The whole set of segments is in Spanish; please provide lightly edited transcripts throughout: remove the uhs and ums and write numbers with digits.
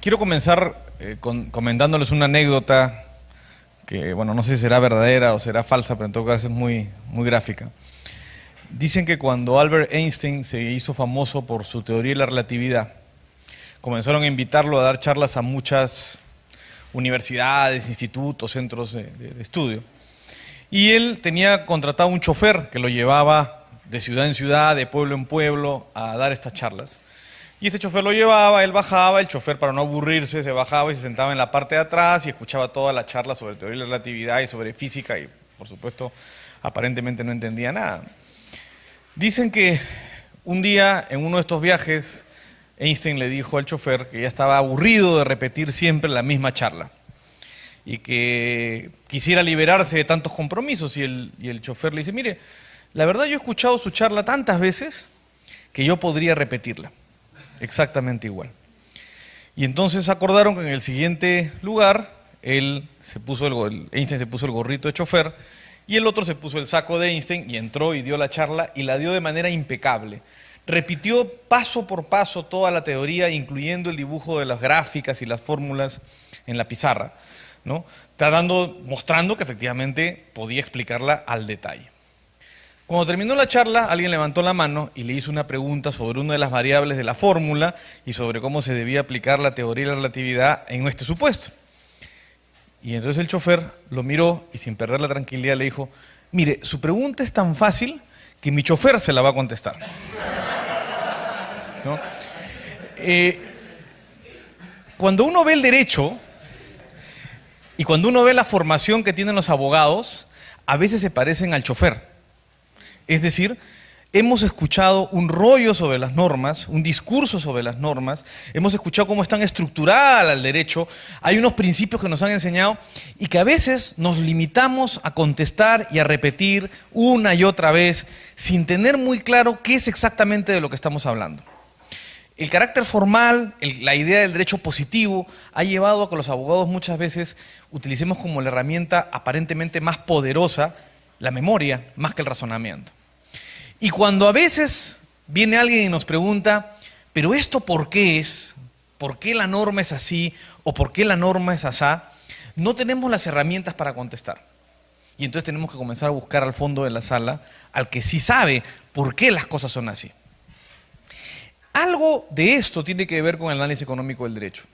Quiero comenzar comentándoles una anécdota que, bueno, no sé si será verdadera o será falsa, pero en todo caso es muy gráfica. Dicen que cuando Albert Einstein se hizo famoso por su teoría de la relatividad, comenzaron a invitarlo a dar charlas a muchas universidades, institutos, centros de estudio. Y él tenía contratado un chofer que lo llevaba de ciudad en ciudad, de pueblo en pueblo, a dar estas charlas. Y este chofer lo llevaba, él bajaba, el chofer para no aburrirse se bajaba y se sentaba en la parte de atrás y escuchaba toda la charla sobre teoría de la relatividad y sobre física y, por supuesto, aparentemente no entendía nada. Dicen que un día, en uno de estos viajes, Einstein le dijo al chofer que ya estaba aburrido de repetir siempre la misma charla y que quisiera liberarse de tantos compromisos. Y el chofer le dice, mire, la verdad yo he escuchado su charla tantas veces que yo podría repetirla exactamente igual. Y entonces acordaron que en el siguiente lugar, Einstein se puso el gorrito de chofer y el otro se puso el saco de Einstein y entró y dio la charla y la dio de manera impecable. Repitió paso por paso toda la teoría, incluyendo el dibujo de las gráficas y las fórmulas en la pizarra, ¿no? Mostrando que efectivamente podía explicarla al detalle. Cuando terminó la charla, alguien levantó la mano y le hizo una pregunta sobre una de las variables de la fórmula y sobre cómo se debía aplicar la teoría de la relatividad en este supuesto. Y entonces el chofer lo miró y sin perder la tranquilidad le dijo, mire, su pregunta es tan fácil que mi chofer se la va a contestar. ¿No? Cuando uno ve el derecho y cuando uno ve la formación que tienen los abogados, a veces se parecen al chofer. Es decir, hemos escuchado un rollo sobre las normas, un discurso sobre las normas, hemos escuchado cómo están estructuradas el derecho, hay unos principios que nos han enseñado y que a veces nos limitamos a contestar y a repetir una y otra vez sin tener muy claro qué es exactamente de lo que estamos hablando. El carácter formal, la idea del derecho positivo, ha llevado a que los abogados muchas veces utilicemos como la herramienta aparentemente más poderosa la memoria más que el razonamiento. Y cuando a veces viene alguien y nos pregunta, ¿pero esto por qué es? ¿Por qué la norma es así? ¿O por qué la norma es asá? No tenemos las herramientas para contestar. Y entonces tenemos que comenzar a buscar al fondo de la sala al que sí sabe por qué las cosas son así. Algo de esto tiene que ver con el análisis económico del derecho.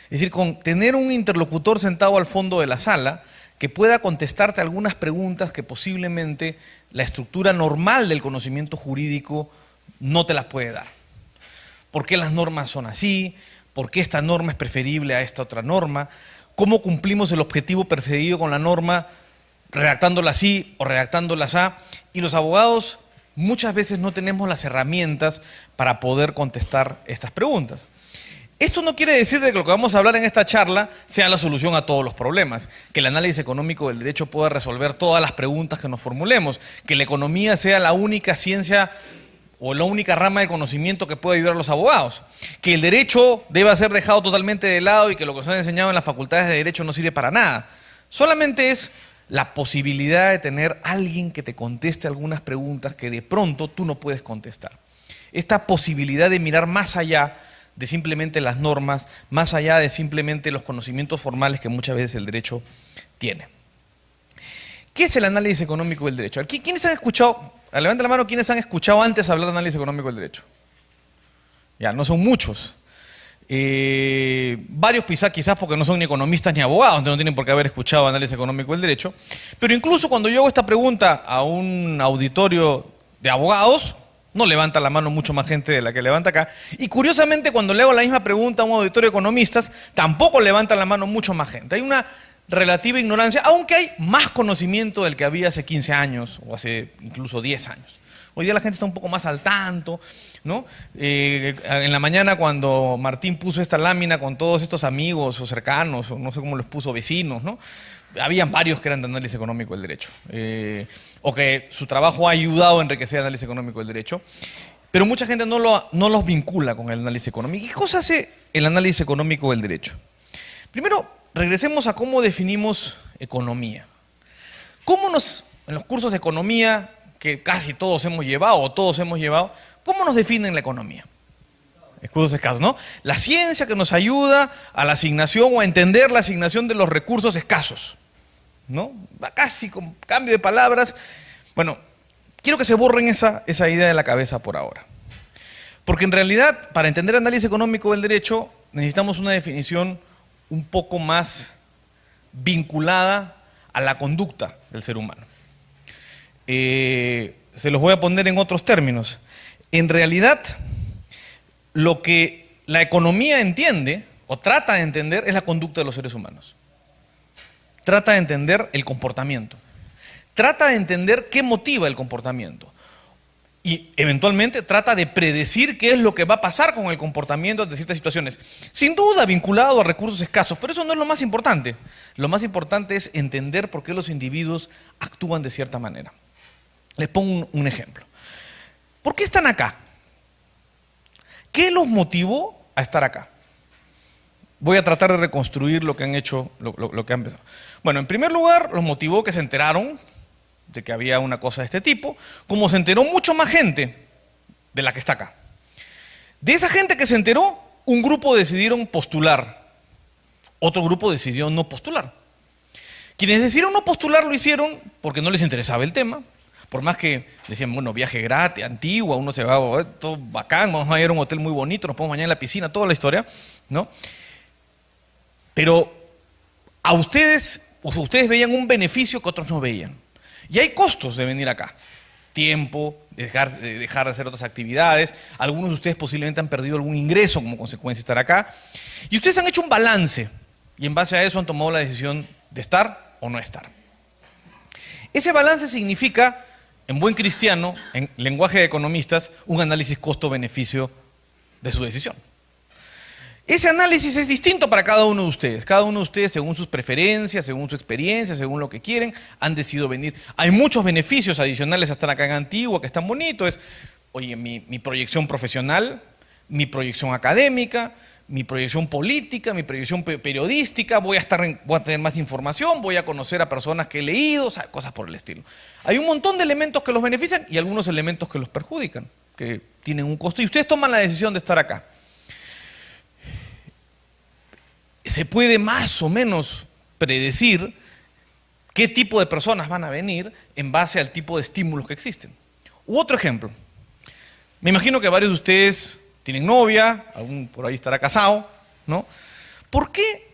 Es decir, con tener un interlocutor sentado al fondo de la sala que pueda contestarte algunas preguntas que posiblemente la estructura normal del conocimiento jurídico no te las puede dar. ¿Por qué las normas son así? ¿Por qué esta norma es preferible a esta otra norma? ¿Cómo cumplimos el objetivo preferido con la norma redactándola así o redactándola así? Y los abogados muchas veces no tenemos las herramientas para poder contestar estas preguntas. Esto no quiere decir que lo que vamos a hablar en esta charla sea la solución a todos los problemas, que el análisis económico del derecho pueda resolver todas las preguntas que nos formulemos, que la economía sea la única ciencia o la única rama de conocimiento que pueda ayudar a los abogados, que el derecho deba ser dejado totalmente de lado y que lo que nos han enseñado en las facultades de derecho no sirve para nada. Solamente es la posibilidad de tener alguien que te conteste algunas preguntas que de pronto tú no puedes contestar. Esta posibilidad de mirar más allá de simplemente las normas, más allá de simplemente los conocimientos formales que muchas veces el derecho tiene. ¿Qué es el análisis económico del derecho? ¿Quiénes han escuchado? Levanten la mano, ¿quiénes han escuchado antes hablar de análisis económico del derecho? Ya, no son muchos. Varios quizás porque no son ni economistas ni abogados, entonces no tienen por qué haber escuchado análisis económico del derecho. Pero incluso cuando yo hago esta pregunta a un auditorio de abogados, no levanta la mano mucho más gente de la que levanta acá. Y curiosamente, cuando le hago la misma pregunta a un auditorio de economistas, tampoco levanta la mano mucho más gente. Hay una relativa ignorancia, aunque hay más conocimiento del que había hace 15 años o hace incluso 10 años. Hoy día la gente está un poco más al tanto, ¿no? En la mañana cuando Martín puso esta lámina con todos estos amigos o cercanos, o no sé cómo los puso, vecinos, ¿no? Habían varios que eran de análisis económico del derecho, o que su trabajo ha ayudado a enriquecer el análisis económico del derecho, pero mucha gente no los vincula con el análisis económico. ¿Qué cosa hace el análisis económico del derecho? Primero, regresemos a cómo definimos economía. En los cursos de economía, que casi todos hemos llevado, ¿cómo nos definen la economía? Recursos escasos, ¿no? La ciencia que nos ayuda a la asignación o a entender la asignación de los recursos escasos, ¿no? Casi con cambio de palabras. Bueno, quiero que se borren esa idea de la cabeza por ahora. Porque en realidad, para entender el análisis económico del derecho, necesitamos una definición un poco más vinculada a la conducta del ser humano. Se los voy a poner en otros términos. En realidad, lo que la economía entiende o trata de entender es la conducta de los seres humanos. Trata de entender el comportamiento. Trata de entender qué motiva el comportamiento. Y eventualmente trata de predecir qué es lo que va a pasar con el comportamiento de ciertas situaciones. Sin duda vinculado a recursos escasos, pero eso no es lo más importante. Lo más importante es entender por qué los individuos actúan de cierta manera. Les pongo un ejemplo. ¿Por qué están acá? ¿Qué los motivó a estar acá? Voy a tratar de reconstruir lo que han hecho, lo que han empezado. Bueno, en primer lugar, los motivó que se enteraron de que había una cosa de este tipo, como se enteró mucho más gente de la que está acá. De esa gente que se enteró, un grupo decidieron postular, otro grupo decidió no postular. Quienes decidieron no postular lo hicieron porque no les interesaba el tema, por más que decían, bueno, viaje gratis, Antigua, uno se va, todo bacán, vamos a ir a un hotel muy bonito, nos podemos bañar en la piscina, toda la historia, ¿no? Pero a ustedes veían un beneficio que otros no veían. Y hay costos de venir acá. Tiempo, dejar de hacer otras actividades. Algunos de ustedes posiblemente han perdido algún ingreso como consecuencia de estar acá. Y ustedes han hecho un balance. Y en base a eso han tomado la decisión de estar o no estar. Ese balance significa, en buen cristiano, en lenguaje de economistas, un análisis costo-beneficio de su decisión. Ese análisis es distinto para cada uno de ustedes. Cada uno de ustedes, según sus preferencias, según su experiencia, según lo que quieren, han decidido venir. Hay muchos beneficios adicionales a estar acá en Antigua, que están bonitos. Oye, mi proyección profesional, mi proyección académica, mi proyección política, mi proyección periodística, voy a tener más información, voy a conocer a personas que he leído, o sea, cosas por el estilo. Hay un montón de elementos que los benefician y algunos elementos que los perjudican, que tienen un costo. Y ustedes toman la decisión de estar acá. Se puede más o menos predecir qué tipo de personas van a venir en base al tipo de estímulos que existen. Otro ejemplo. Me imagino que varios de ustedes tienen novia, algún por ahí estará casado, ¿no? ¿Por qué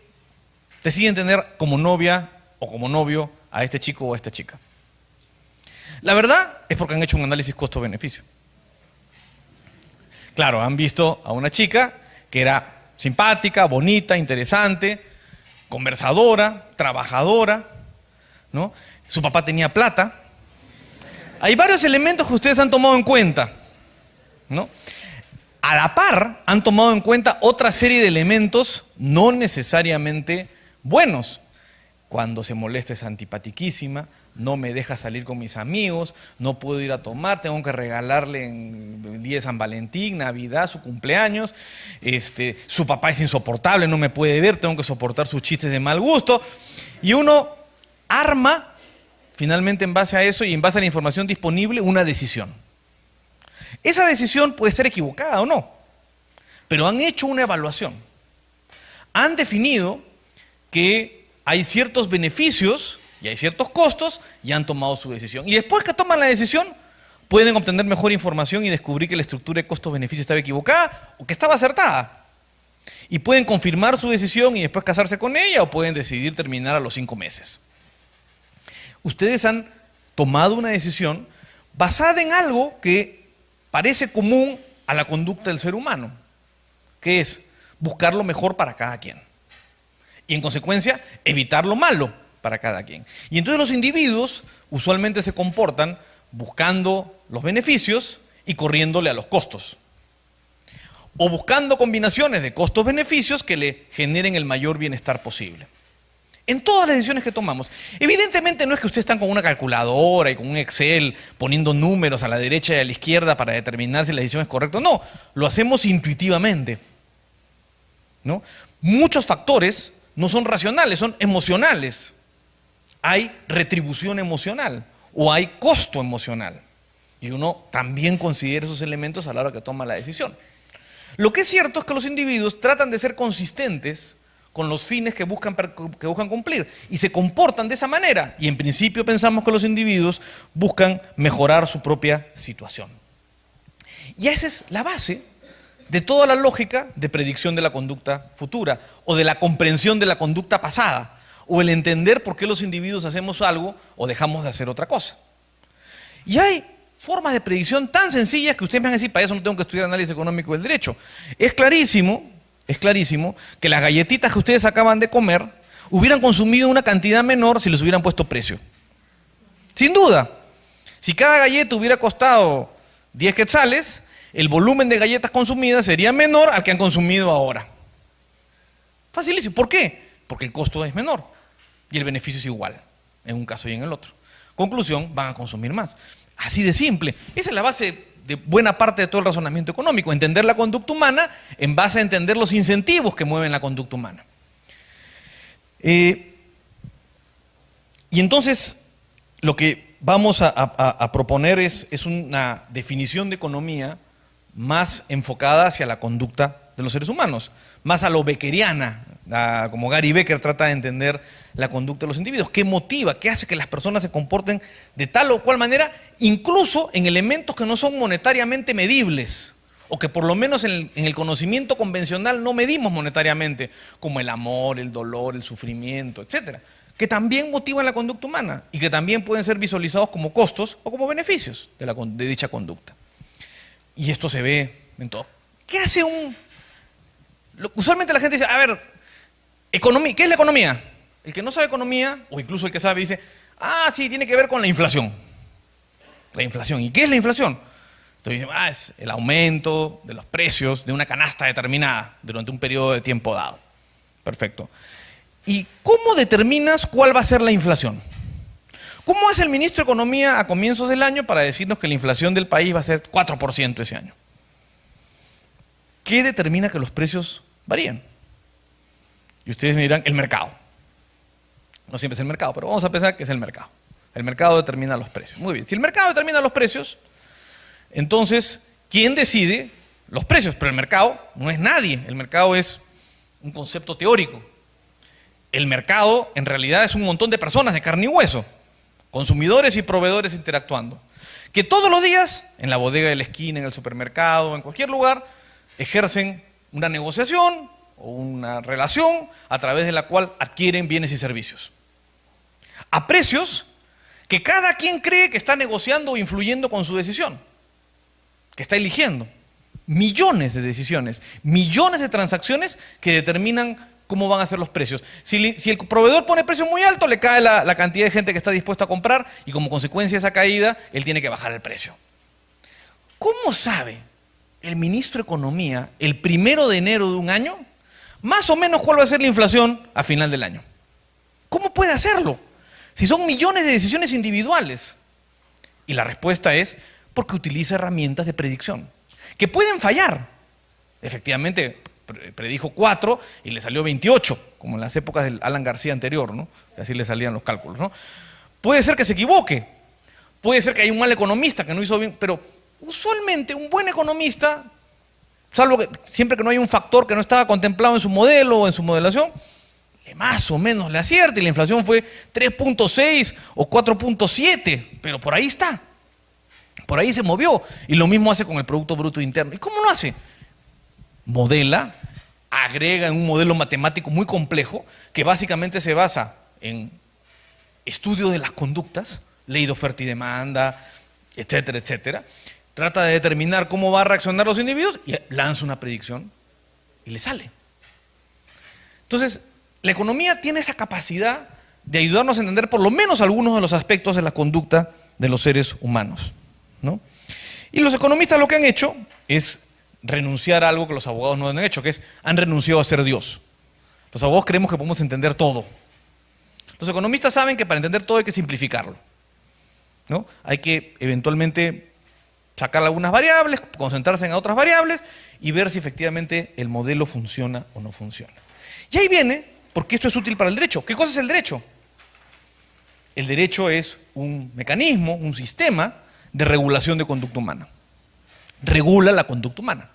deciden tener como novia o como novio a este chico o a esta chica? La verdad es porque han hecho un análisis costo-beneficio. Claro, han visto a una chica que era simpática, bonita, interesante, conversadora, trabajadora, ¿no? Su papá tenía plata. Hay varios elementos que ustedes han tomado en cuenta, ¿no? A la par, han tomado en cuenta otra serie de elementos no necesariamente buenos. Cuando se molesta es antipatiquísima, no me deja salir con mis amigos, no puedo ir a tomar, tengo que regalarle en el día de San Valentín, Navidad, su cumpleaños, su papá es insoportable, no me puede ver, tengo que soportar sus chistes de mal gusto. Y uno arma, finalmente en base a eso y en base a la información disponible, una decisión. Esa decisión puede ser equivocada o no, pero han hecho una evaluación. Han definido que hay ciertos beneficios y hay ciertos costos y han tomado su decisión. Y después que toman la decisión, pueden obtener mejor información y descubrir que la estructura de costo-beneficio estaba equivocada o que estaba acertada. Y pueden confirmar su decisión y después casarse con ella o pueden decidir terminar a los 5 meses. Ustedes han tomado una decisión basada en algo que parece común a la conducta del ser humano, que es buscar lo mejor para cada quien. Y en consecuencia, evitar lo malo para cada quien. Y entonces los individuos usualmente se comportan buscando los beneficios y corriéndole a los costos. O buscando combinaciones de costos-beneficios que le generen el mayor bienestar posible. En todas las decisiones que tomamos. Evidentemente no es que ustedes están con una calculadora y con un Excel poniendo números a la derecha y a la izquierda para determinar si la decisión es correcta o no. Lo hacemos intuitivamente, ¿no? Muchos factores no son racionales, son emocionales. Hay retribución emocional o hay costo emocional. Y uno también considera esos elementos a la hora que toma la decisión. Lo que es cierto es que los individuos tratan de ser consistentes con los fines que buscan cumplir y se comportan de esa manera. Y en principio pensamos que los individuos buscan mejorar su propia situación. Y esa es la base de toda la lógica de predicción de la conducta futura o de la comprensión de la conducta pasada o el entender por qué los individuos hacemos algo o dejamos de hacer otra cosa. Y hay formas de predicción tan sencillas que ustedes me van a decir, para eso no tengo que estudiar análisis económico del derecho. Es clarísimo que las galletitas que ustedes acaban de comer hubieran consumido una cantidad menor si les hubieran puesto precio. Sin duda. Si cada galleta hubiera costado 10 quetzales, el volumen de galletas consumidas sería menor al que han consumido ahora. Facilísimo. ¿Por qué? Porque el costo es menor y el beneficio es igual en un caso y en el otro. Conclusión, van a consumir más. Así de simple. Esa es la base de buena parte de todo el razonamiento económico, entender la conducta humana en base a entender los incentivos que mueven la conducta humana. Y entonces, lo que vamos a proponer es una definición de economía más enfocada hacia la conducta de los seres humanos, más a lo beckeriana, como Gary Becker trata de entender la conducta de los individuos. ¿Qué motiva? ¿Qué hace que las personas se comporten de tal o cual manera, incluso en elementos que no son monetariamente medibles, o que por lo menos en el conocimiento convencional no medimos monetariamente, como el amor, el dolor, el sufrimiento, etcétera, que también motivan la conducta humana y que también pueden ser visualizados como costos o como beneficios de dicha conducta? Y esto se ve en todo. ¿Qué hace usualmente la gente dice, a ver, economía, ¿qué es la economía? El que no sabe economía, o incluso el que sabe, dice, sí, tiene que ver con la inflación. La inflación. ¿Y qué es la inflación? Entonces dicen, es el aumento de los precios de una canasta determinada durante un periodo de tiempo dado. Perfecto. ¿Y cómo determinas cuál va a ser la inflación? ¿Cómo hace el ministro de Economía a comienzos del año para decirnos que la inflación del país va a ser 4% ese año? ¿Qué determina que los precios varíen? Y ustedes me dirán, el mercado. No siempre es el mercado, pero vamos a pensar que es el mercado. El mercado determina los precios. Muy bien, si el mercado determina los precios, entonces, ¿quién decide los precios? Pero el mercado no es nadie, el mercado es un concepto teórico. El mercado en realidad es un montón de personas de carne y hueso, consumidores y proveedores interactuando, que todos los días, en la bodega de la esquina, en el supermercado, en cualquier lugar, ejercen una negociación o una relación a través de la cual adquieren bienes y servicios. A precios que cada quien cree que está negociando o influyendo con su decisión, que está eligiendo. Millones de decisiones, millones de transacciones que determinan cómo van a ser los precios. Si el proveedor pone precio muy alto, le cae la cantidad de gente que está dispuesta a comprar y como consecuencia de esa caída, él tiene que bajar el precio. ¿Cómo sabe el ministro de Economía el 1 de enero de un año más o menos cuál va a ser la inflación a final del año? ¿Cómo puede hacerlo? Si son millones de decisiones individuales. Y la respuesta es porque utiliza herramientas de predicción que pueden fallar. Efectivamente, predijo 4 y le salió 28, como en las épocas del Alan García anterior, ¿no? Y así le salían los cálculos, ¿no? Puede ser que se equivoque, puede ser que haya un mal economista que no hizo bien, pero usualmente un buen economista, salvo que siempre que no haya un factor que no estaba contemplado en su modelo o en su modelación, más o menos le acierta y la inflación fue 3.6 o 4.7, pero por ahí está, por ahí se movió. Y lo mismo hace con el Producto Bruto Interno. ¿Y cómo lo hace? Modela, agrega en un modelo matemático muy complejo que básicamente se basa en estudio de las conductas, ley de oferta y demanda, etcétera, etcétera. Trata de determinar cómo va a reaccionar los individuos y lanza una predicción y le sale. Entonces, la economía tiene esa capacidad de ayudarnos a entender por lo menos algunos de los aspectos de la conducta de los seres humanos, ¿no? Y los economistas lo que han hecho es renunciar a algo que los abogados no han hecho, que es, han renunciado a ser Dios. Los abogados creemos que podemos entender todo. Los economistas saben que para entender todo hay que simplificarlo, ¿no? Hay que eventualmente sacar algunas variables, concentrarse en otras variables y ver si efectivamente el modelo funciona o no funciona. Y ahí viene, porque esto es útil para el derecho. ¿Qué cosa es el derecho? El derecho es un mecanismo, un sistema de regulación de conducta humana. Regula la conducta humana.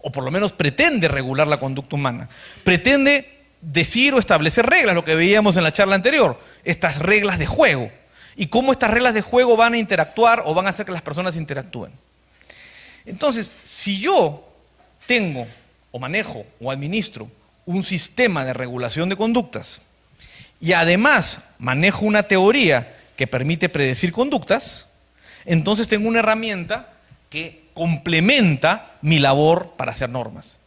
o por lo menos pretende regular la conducta humana. Pretende decir o establecer reglas, lo que veíamos en la charla anterior, estas reglas de juego. Y cómo estas reglas de juego van a interactuar o van a hacer que las personas interactúen. Entonces, si yo tengo o manejo o administro un sistema de regulación de conductas y además manejo una teoría que permite predecir conductas, entonces tengo una herramienta que complementa mi labor para hacer normas.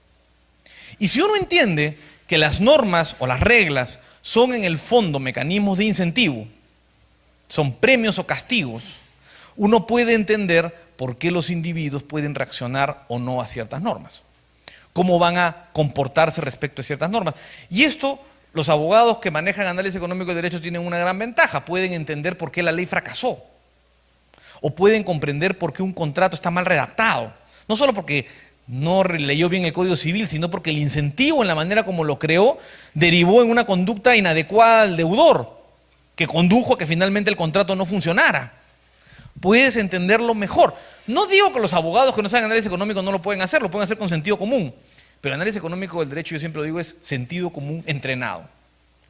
Y si uno entiende que las normas o las reglas son en el fondo mecanismos de incentivo, son premios o castigos, uno puede entender por qué los individuos pueden reaccionar o no a ciertas normas, cómo van a comportarse respecto a ciertas normas. Y esto, los abogados que manejan análisis económico y derecho tienen una gran ventaja, pueden entender por qué la ley fracasó, o pueden comprender por qué un contrato está mal redactado, no solo porque no leyó bien el Código Civil, sino porque el incentivo en la manera como lo creó derivó en una conducta inadecuada al deudor, que condujo a que finalmente el contrato no funcionara. Puedes entenderlo mejor. No digo que los abogados que no saben análisis económico no lo pueden hacer con sentido común, pero el análisis económico del derecho, yo siempre lo digo, es sentido común entrenado.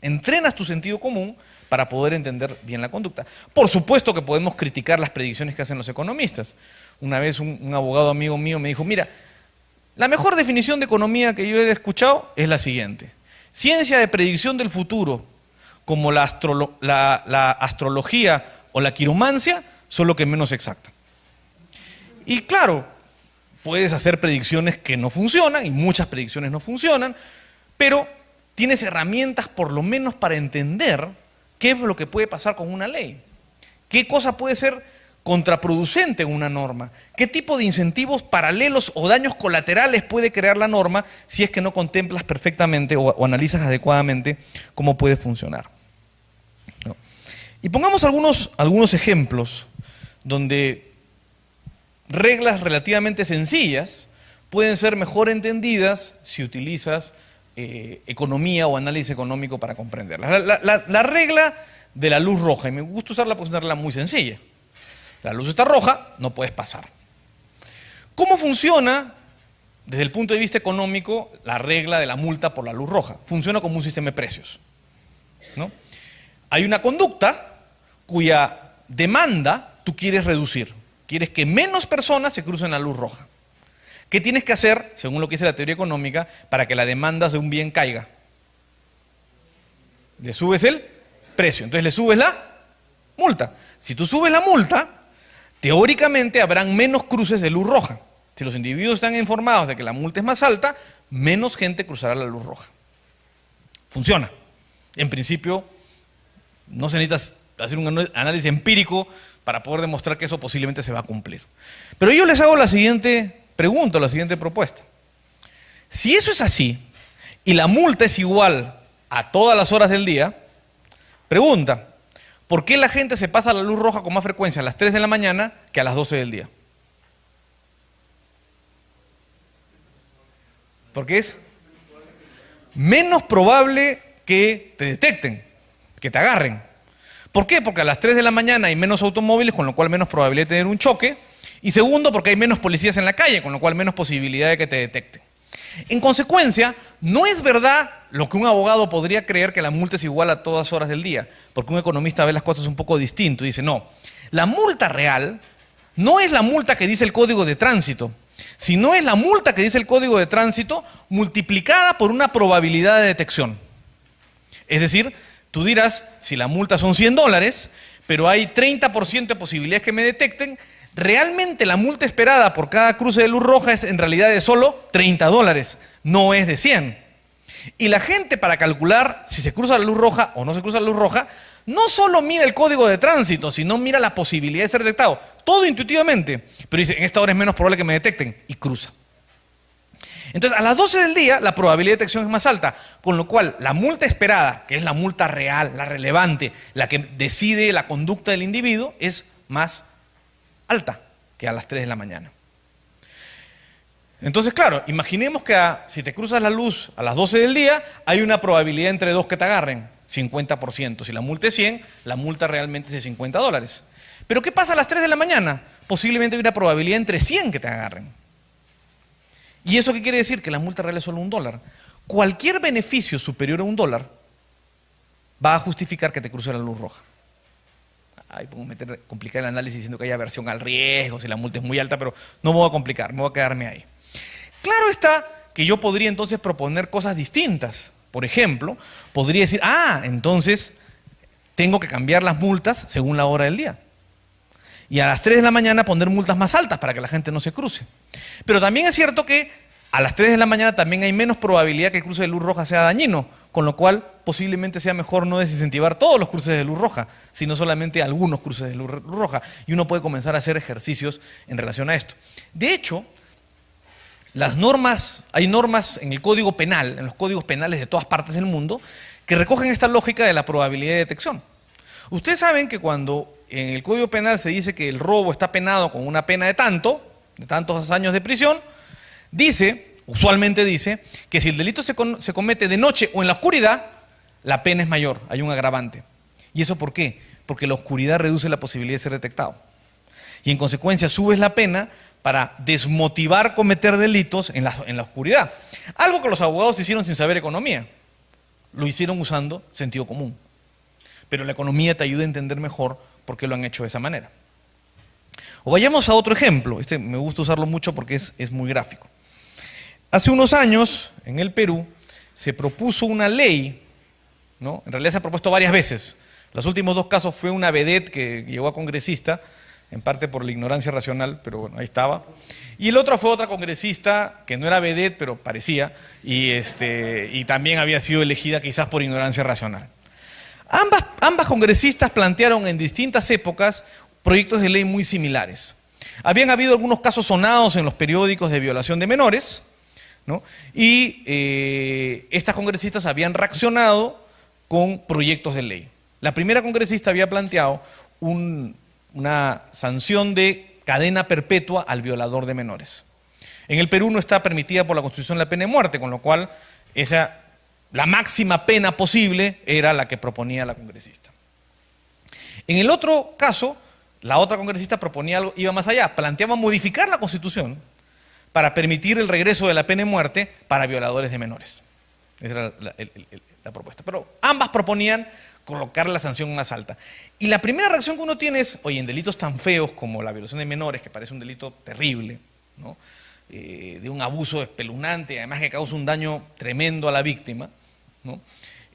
Entrenas tu sentido común para poder entender bien la conducta. Por supuesto que podemos criticar las predicciones que hacen los economistas. Una vez un abogado amigo mío me dijo, mira, la mejor definición de economía que yo he escuchado es la siguiente: ciencia de predicción del futuro, como la astrología o la quiromancia, solo que menos exacta. Y claro, puedes hacer predicciones que no funcionan, y muchas predicciones no funcionan, pero tienes herramientas por lo menos para entender qué es lo que puede pasar con una ley, qué cosa puede ser contraproducente en una norma, qué tipo de incentivos paralelos o daños colaterales puede crear la norma si es que no contemplas perfectamente o analizas adecuadamente cómo puede funcionar. ¿No? Y pongamos algunos ejemplos donde reglas relativamente sencillas pueden ser mejor entendidas si utilizas economía o análisis económico para comprenderlas. La regla de la luz roja, y me gusta usarla porque es una regla muy sencilla. La luz está roja, no puedes pasar. ¿Cómo funciona desde el punto de vista económico la regla de la multa por la luz roja? Funciona como un sistema de precios, ¿no? Hay una conducta cuya demanda tú quieres reducir. Quieres que menos personas se crucen la luz roja. ¿Qué tienes que hacer, según lo que dice la teoría económica, para que la demanda de un bien caiga? Le subes el precio, entonces le subes la multa. Si tú subes la multa, teóricamente habrán menos cruces de luz roja. Si los individuos están informados de que la multa es más alta, menos gente cruzará la luz roja. Funciona. En principio, no se necesita hacer un análisis empírico para poder demostrar que eso posiblemente se va a cumplir. Pero yo les hago la siguiente pregunta, la siguiente propuesta. Si eso es así, y la multa es igual a todas las horas del día, pregunta: ¿por qué la gente se pasa la luz roja con más frecuencia a las 3 de la mañana que a las 12 del día? Porque es menos probable que te detecten, que te agarren. ¿Por qué? Porque a las 3 de la mañana hay menos automóviles, con lo cual menos probabilidad de tener un choque. Y segundo, porque hay menos policías en la calle, con lo cual menos posibilidad de que te detecten. En consecuencia, no es verdad lo que un abogado podría creer, que la multa es igual a todas horas del día, porque un economista ve las cosas un poco distinto y dice, no, la multa real no es la multa que dice el Código de Tránsito, sino es la multa que dice el Código de Tránsito multiplicada por una probabilidad de detección. Es decir, tú dirás, si la multa son $100, pero hay 30% de posibilidades que me detecten, realmente la multa esperada por cada cruce de luz roja es en realidad de solo $30, no es de 100. Y la gente, para calcular si se cruza la luz roja o no se cruza la luz roja, no solo mira el Código de Tránsito, sino mira la posibilidad de ser detectado, todo intuitivamente, pero dice, en esta hora es menos probable que me detecten, y cruza. Entonces, a las 12 del día, la probabilidad de detección es más alta, con lo cual la multa esperada, que es la multa real, la relevante, la que decide la conducta del individuo, es más alta que a las 3 de la mañana. Entonces, claro, imaginemos que si te cruzas la luz a las 12 del día, hay una probabilidad entre dos que te agarren, 50%. Si la multa es 100, la multa realmente es de $50. Pero ¿qué pasa a las 3 de la mañana? Posiblemente hay una probabilidad entre 100 que te agarren. ¿Y eso qué quiere decir? Que la multa real es solo $1. Cualquier beneficio superior a $1 va a justificar que te cruce la luz roja. Ahí podemos complicar el análisis diciendo que hay aversión al riesgo, si la multa es muy alta, pero no me voy a complicar, me voy a quedarme ahí. Claro está que yo podría entonces proponer cosas distintas. Por ejemplo, podría decir, entonces tengo que cambiar las multas según la hora del día. Y a las 3 de la mañana poner multas más altas para que la gente no se cruce. Pero también es cierto que a las 3 de la mañana también hay menos probabilidad que el cruce de luz roja sea dañino, con lo cual posiblemente sea mejor no desincentivar todos los cruces de luz roja, sino solamente algunos cruces de luz roja. Y uno puede comenzar a hacer ejercicios en relación a esto. De hecho, hay normas en el Código Penal, en los códigos penales de todas partes del mundo, que recogen esta lógica de la probabilidad de detección. Ustedes saben que cuando en el Código Penal se dice que el robo está penado con una pena de tantos años de prisión, usualmente dice, que si el delito se comete de noche o en la oscuridad, la pena es mayor, hay un agravante. ¿Y eso por qué? Porque la oscuridad reduce la posibilidad de ser detectado. Y en consecuencia subes la pena para desmotivar cometer delitos en la oscuridad. Algo que los abogados hicieron sin saber economía. Lo hicieron usando sentido común. Pero la economía te ayuda a entender mejor por qué lo han hecho de esa manera. O vayamos a otro ejemplo. Este me gusta usarlo mucho porque es muy gráfico. Hace unos años, en el Perú, se propuso una ley, ¿no? En realidad se ha propuesto varias veces. Los últimos 2 casos fue una vedette que llegó a congresista, en parte por la ignorancia racional, pero bueno, ahí estaba. Y el otro fue otra congresista que no era vedette, pero parecía, y también había sido elegida quizás por ignorancia racional. Ambas congresistas plantearon en distintas épocas proyectos de ley muy similares. Habían habido algunos casos sonados en los periódicos de violación de menores, ¿no? Y estas congresistas habían reaccionado con proyectos de ley. La primera congresista había planteado una sanción de cadena perpetua al violador de menores. En el Perú no está permitida por la Constitución la pena de muerte, con lo cual la máxima pena posible era la que proponía la congresista. En el otro caso, la otra congresista proponía algo, iba más allá, planteaba modificar la Constitución para permitir el regreso de la pena de muerte para violadores de menores. Esa era la propuesta. Pero ambas proponían colocar la sanción más alta. Y la primera reacción que uno tiene es, oye, en delitos tan feos como la violación de menores, que parece un delito terrible, ¿no? De un abuso espeluznante, además que causa un daño tremendo a la víctima, ¿no?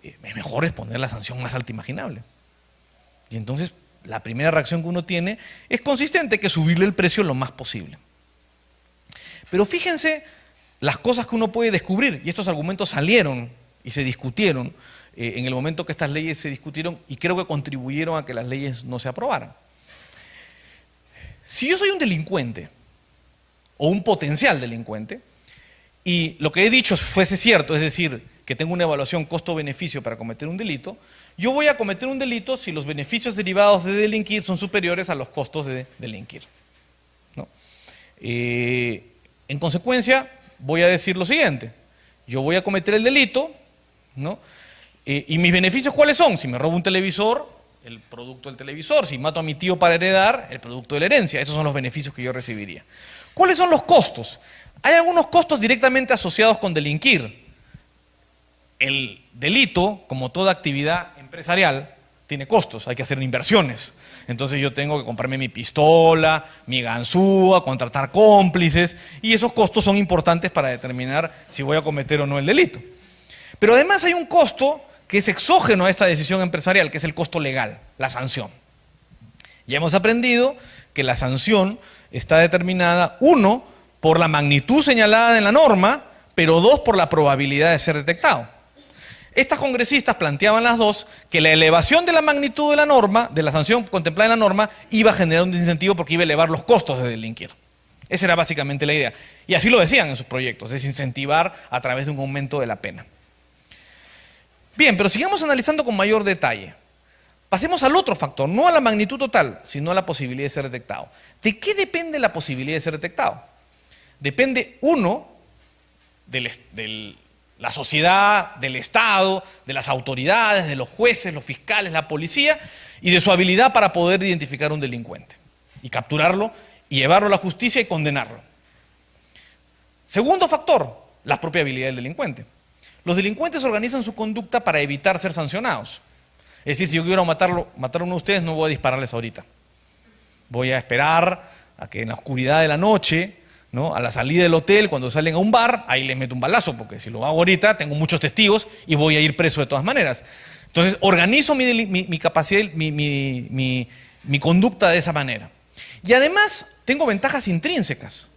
Es mejor poner la sanción más alta imaginable. Y entonces la primera reacción que uno tiene es consistente, que subirle el precio lo más posible. Pero fíjense las cosas que uno puede descubrir, y estos argumentos salieron y se discutieron en el momento que estas leyes se discutieron, y creo que contribuyeron a que las leyes no se aprobaran. Si yo soy un delincuente o un potencial delincuente, y lo que he dicho fuese cierto, es decir, que tengo una evaluación costo-beneficio para cometer un delito, yo voy a cometer un delito si los beneficios derivados de delinquir son superiores a los costos de delinquir, ¿no? En consecuencia, voy a decir lo siguiente: yo voy a cometer el delito, ¿no? ¿Y mis beneficios cuáles son? Si me robo un televisor, el producto del televisor. Si mato a mi tío para heredar, el producto de la herencia. Esos son los beneficios que yo recibiría. ¿Cuáles son los costos? Hay algunos costos directamente asociados con delinquir. El delito, como toda actividad empresarial, tiene costos, hay que hacer inversiones. Entonces yo tengo que comprarme mi pistola, mi ganzúa, contratar cómplices, y esos costos son importantes para determinar si voy a cometer o no el delito. Pero además hay un costo que es exógeno a esta decisión empresarial, que es el costo legal, la sanción. Ya hemos aprendido que la sanción está determinada, 1, por la magnitud señalada en la norma, pero 2, por la probabilidad de ser detectado. Estas congresistas planteaban las dos que la elevación de la magnitud de la norma, de la sanción contemplada en la norma, iba a generar un desincentivo porque iba a elevar los costos de delinquir. Esa era básicamente la idea. Y así lo decían en sus proyectos, desincentivar a través de un aumento de la pena. Bien, pero sigamos analizando con mayor detalle. Pasemos al otro factor, no a la magnitud total, sino a la posibilidad de ser detectado. ¿De qué depende la posibilidad de ser detectado? Depende, 1, de la sociedad, del Estado, de las autoridades, de los jueces, los fiscales, la policía, y de su habilidad para poder identificar a un delincuente y capturarlo y llevarlo a la justicia y condenarlo. Segundo factor, la propia habilidad del delincuente. Los delincuentes organizan su conducta para evitar ser sancionados. Es decir, si yo quiero matar a uno de ustedes, no voy a dispararles ahorita. Voy a esperar a que en la oscuridad de la noche, ¿no?, a la salida del hotel, cuando salen a un bar, ahí les meto un balazo, porque si lo hago ahorita, tengo muchos testigos y voy a ir preso de todas maneras. Entonces, organizo mi capacidad, mi conducta de esa manera. Y además, tengo ventajas intrínsecas.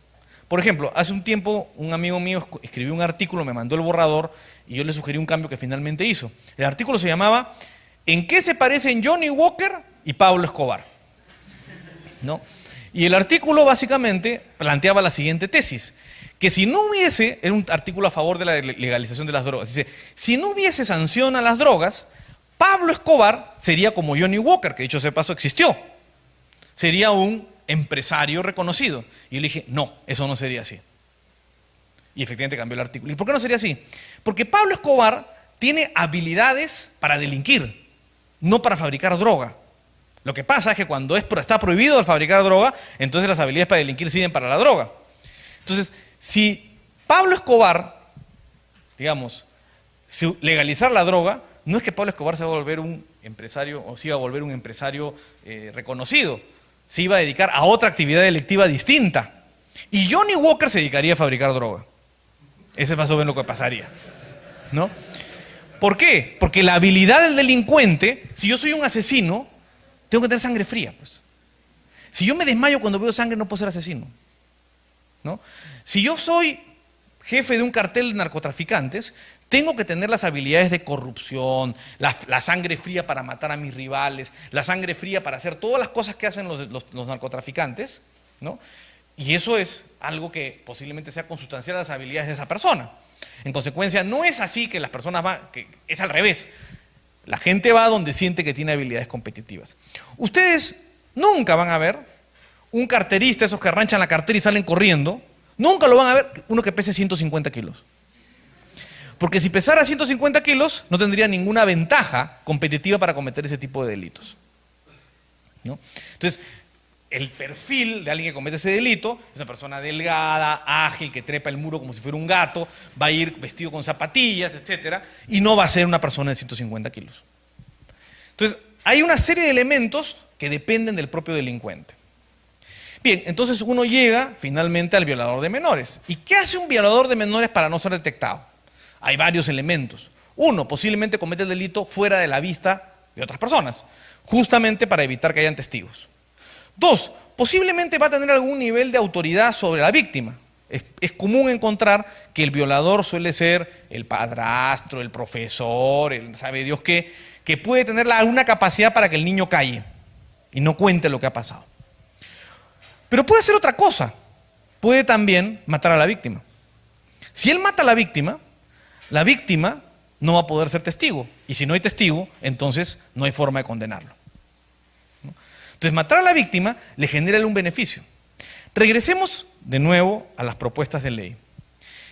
Por ejemplo, hace un tiempo un amigo mío escribió un artículo, me mandó el borrador y yo le sugerí un cambio que finalmente hizo. El artículo se llamaba ¿En qué se parecen Johnny Walker y Pablo Escobar? ¿No? Y el artículo básicamente planteaba la siguiente tesis, que si no hubiese, era un artículo a favor de la legalización de las drogas, dice, si no hubiese sanción a las drogas, Pablo Escobar sería como Johnny Walker, que dicho sea de paso existió, sería un empresario reconocido. Y yo le dije, no, eso no sería así. Y efectivamente cambió el artículo. ¿Y por qué no sería así? Porque Pablo Escobar tiene habilidades para delinquir, no para fabricar droga. Lo que pasa es que cuando está prohibido el fabricar droga, entonces las habilidades para delinquir sirven para la droga. Entonces, si Pablo Escobar, digamos, si legalizar la droga, no es que Pablo Escobar se va a volver un empresario o se iba a volver un empresario reconocido, se iba a dedicar a otra actividad delictiva distinta. Y Johnny Walker se dedicaría a fabricar droga. Eso es más o menos lo que pasaría, ¿no? ¿Por qué? Porque la habilidad del delincuente, si yo soy un asesino, tengo que tener sangre fría, pues. Si yo me desmayo cuando veo sangre, no puedo ser asesino, ¿no? Si yo soy jefe de un cartel de narcotraficantes, tengo que tener las habilidades de corrupción, la sangre fría para matar a mis rivales, la sangre fría para hacer todas las cosas que hacen los narcotraficantes, ¿no? Y eso es algo que posiblemente sea consustancial a las habilidades de esa persona. En consecuencia, no es así que las personas van, que es al revés. La gente va donde siente que tiene habilidades competitivas. Ustedes nunca van a ver un carterista, esos que arranchan la cartera y salen corriendo, nunca lo van a ver uno que pese 150 kilos. Porque si pesara 150 kilos, no tendría ninguna ventaja competitiva para cometer ese tipo de delitos, ¿no? Entonces, el perfil de alguien que comete ese delito es una persona delgada, ágil, que trepa el muro como si fuera un gato, va a ir vestido con zapatillas, etcétera, y no va a ser una persona de 150 kilos. Entonces, hay una serie de elementos que dependen del propio delincuente. Bien, entonces uno llega finalmente al violador de menores. ¿Y qué hace un violador de menores para no ser detectado? Hay varios elementos. Uno, posiblemente comete el delito fuera de la vista de otras personas, justamente para evitar que hayan testigos. Dos, posiblemente va a tener algún nivel de autoridad sobre la víctima. Es común encontrar que el violador suele ser el padrastro, el profesor, el sabe Dios qué, que puede tener alguna capacidad para que el niño calle y no cuente lo que ha pasado. Pero puede ser otra cosa. Puede también matar a la víctima. Si él mata a la víctima no va a poder ser testigo. Y si no hay testigo, entonces no hay forma de condenarlo. Entonces, matar a la víctima le genera un beneficio. Regresemos de nuevo a las propuestas de ley.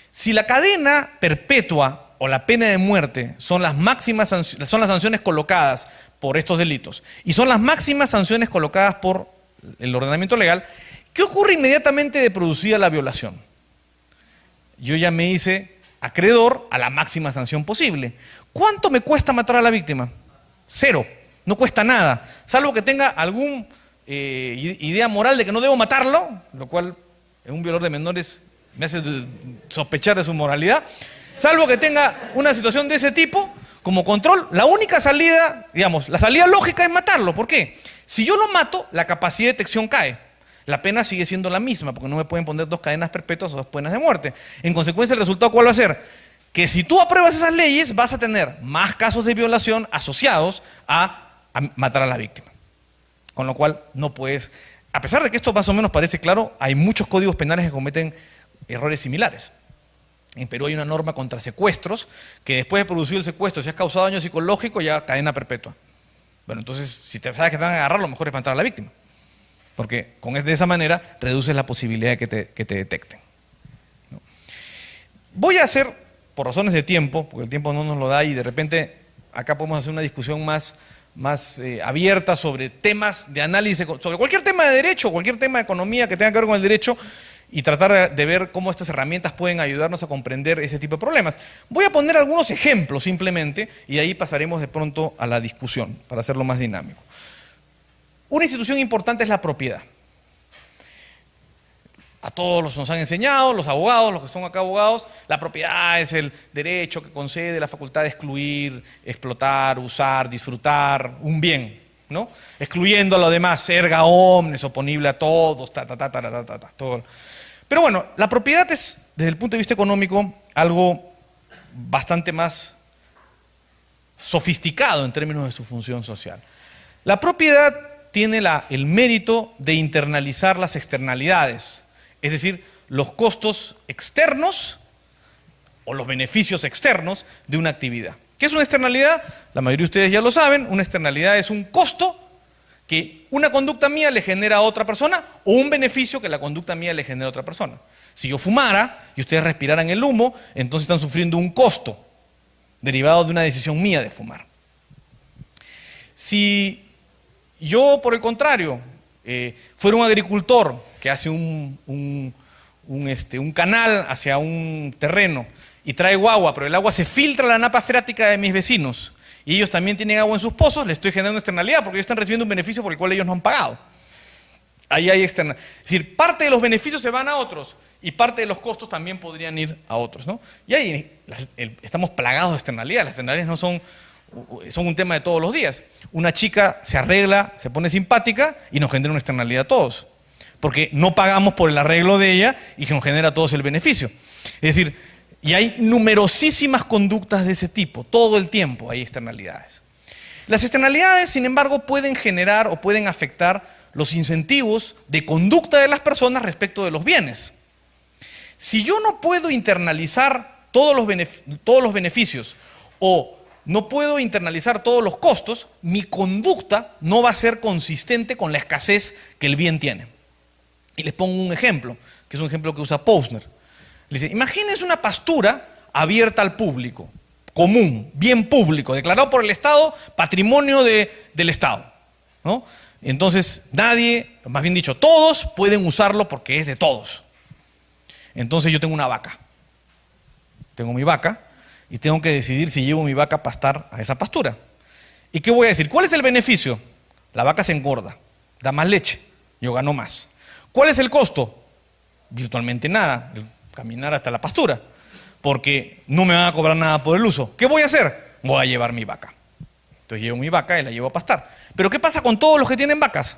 Si la cadena perpetua o la pena de muerte son las máximas son las sanciones colocadas por estos delitos y son las máximas sanciones colocadas por el ordenamiento legal, ¿qué ocurre inmediatamente de producida la violación? Yo ya me hice acreedor a la máxima sanción posible. ¿Cuánto me cuesta matar a la víctima? 0. No cuesta nada, salvo que tenga alguna idea moral de que no debo matarlo, lo cual en un violador de menores me hace sospechar de su moralidad. Salvo que tenga una situación de ese tipo, como control, la única salida, digamos, la salida lógica es matarlo. ¿Por qué? Si yo lo mato, la capacidad de detección cae. La pena sigue siendo la misma, porque no me pueden poner 2 cadenas perpetuas o 2 penas de muerte. En consecuencia, ¿el resultado cuál va a ser? Que si tú apruebas esas leyes, vas a tener más casos de violación asociados a matar a la víctima. Con lo cual no puedes, a pesar de que esto más o menos parece claro, hay muchos códigos penales que cometen errores similares. En Perú hay una norma contra secuestros, que después de producir el secuestro, si has causado daño psicológico, ya cadena perpetua. Bueno, entonces, si te sabes que te van a agarrar, lo mejor es matar a la víctima. Porque de esa manera reduces la posibilidad de que te detecten, ¿no? Voy a hacer, por razones de tiempo, porque el tiempo no nos lo da y de repente acá podemos hacer una discusión más abierta sobre temas de análisis, sobre cualquier tema de derecho, cualquier tema de economía que tenga que ver con el derecho, y tratar de ver cómo estas herramientas pueden ayudarnos a comprender ese tipo de problemas. Voy a poner algunos ejemplos simplemente y de ahí pasaremos de pronto a la discusión para hacerlo más dinámico. Una institución importante es la propiedad. A todos nos han enseñado, los abogados, los que son acá abogados, la propiedad es el derecho que concede la facultad de excluir, explotar, usar, disfrutar un bien, ¿no? Excluyendo a lo demás, erga omnes, oponible a todos, todo. Pero bueno, la propiedad es, desde el punto de vista económico, algo bastante más sofisticado en términos de su función social. La propiedad tiene el mérito de internalizar las externalidades, es decir, los costos externos o los beneficios externos de una actividad. ¿Qué es una externalidad? La mayoría de ustedes ya lo saben, una externalidad es un costo que una conducta mía le genera a otra persona o un beneficio que la conducta mía le genera a otra persona. Si yo fumara y ustedes respiraran el humo, entonces están sufriendo un costo derivado de una decisión mía de fumar. Si yo, por el contrario, fuera un agricultor que hace un canal hacia un terreno y traigo agua, pero el agua se filtra a la napa freática de mis vecinos y ellos también tienen agua en sus pozos, les estoy generando externalidad porque ellos están recibiendo un beneficio por el cual ellos no han pagado. Ahí hay externalidad. Es decir, parte de los beneficios se van a otros y parte de los costos también podrían ir a otros, ¿no? Y ahí estamos plagados de externalidades. Las externalidades no son un tema de todos los días. Una chica se arregla, se pone simpática y nos genera una externalidad a todos. Porque no pagamos por el arreglo de ella y que nos genera a todos el beneficio. Es decir, y hay numerosísimas conductas de ese tipo. Todo el tiempo hay externalidades. Las externalidades, sin embargo, pueden generar o pueden afectar los incentivos de conducta de las personas respecto de los bienes. Si yo no puedo internalizar todos los beneficios o no puedo internalizar todos los costos, mi conducta no va a ser consistente con la escasez que el bien tiene. Y les pongo un ejemplo, que es un ejemplo que usa Posner. Le dice, imagínense una pastura abierta al público, común, bien público, declarado por el Estado, patrimonio del Estado, ¿no? Entonces nadie, más bien dicho, todos pueden usarlo porque es de todos. Entonces yo tengo una vaca. Tengo mi vaca y tengo que decidir si llevo mi vaca a pastar a esa pastura. ¿Y qué voy a decir? ¿Cuál es el beneficio? La vaca se engorda, da más leche, yo gano más. ¿Cuál es el costo? Virtualmente nada, el caminar hasta la pastura, porque no me van a cobrar nada por el uso. ¿Qué voy a hacer? Voy a llevar mi vaca. Entonces llevo mi vaca y la llevo a pastar. Pero ¿qué pasa con todos los que tienen vacas?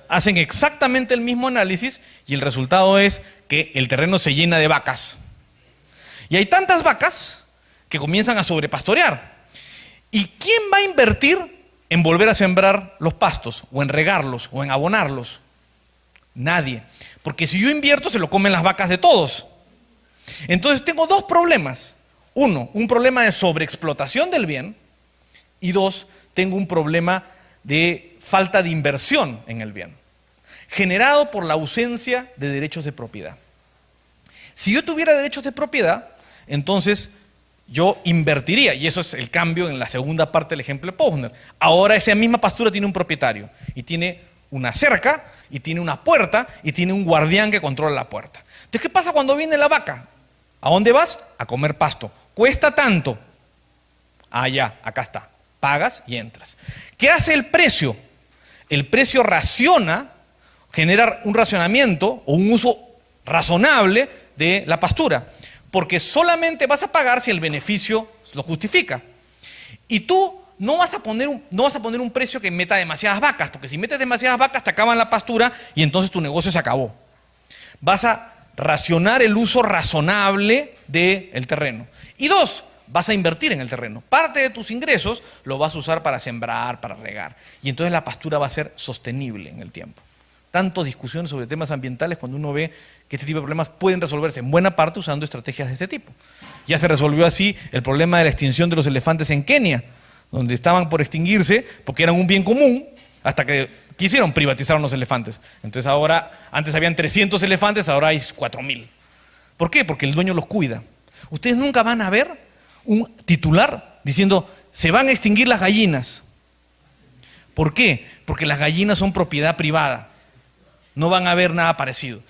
Hacen exactamente el mismo análisis y el resultado es que el terreno se llena de vacas. Y hay tantas vacas que comienzan a sobrepastorear. ¿Y quién va a invertir en volver a sembrar los pastos, o en regarlos, o en abonarlos? Nadie. Porque si yo invierto, se lo comen las vacas de todos. Entonces tengo dos problemas. Uno, un problema de sobreexplotación del bien. Y dos, tengo un problema de falta de inversión en el bien, generado por la ausencia de derechos de propiedad. Si yo tuviera derechos de propiedad, entonces yo invertiría, y eso es el cambio en la segunda parte del ejemplo de Posner. Ahora esa misma pastura tiene un propietario, y tiene una cerca, y tiene una puerta, y tiene un guardián que controla la puerta. Entonces, ¿qué pasa cuando viene la vaca? ¿A dónde vas? A comer pasto. ¿Cuesta tanto? Ah, ya, acá está. Pagas y entras. ¿Qué hace el precio? El precio raciona, genera un racionamiento o un uso razonable de la pastura, porque solamente vas a pagar si el beneficio lo justifica. Y tú no vas a poner un precio que meta demasiadas vacas, porque si metes demasiadas vacas te acaban la pastura y entonces tu negocio se acabó. Vas a racionar el uso razonable del terreno. Y dos, vas a invertir en el terreno. Parte de tus ingresos lo vas a usar para sembrar, para regar. Y entonces la pastura va a ser sostenible en el tiempo. Tanto discusiones sobre temas ambientales cuando uno ve que este tipo de problemas pueden resolverse en buena parte usando estrategias de este tipo. Ya se resolvió así el problema de la extinción de los elefantes en Kenia, donde estaban por extinguirse porque eran un bien común, hasta que quisieron privatizar los elefantes. Entonces ahora, antes habían 300 elefantes, ahora hay 4.000. ¿Por qué? Porque el dueño los cuida. Ustedes nunca van a ver un titular diciendo, se van a extinguir las gallinas. ¿Por qué? Porque las gallinas son propiedad privada. No van a ver nada parecido.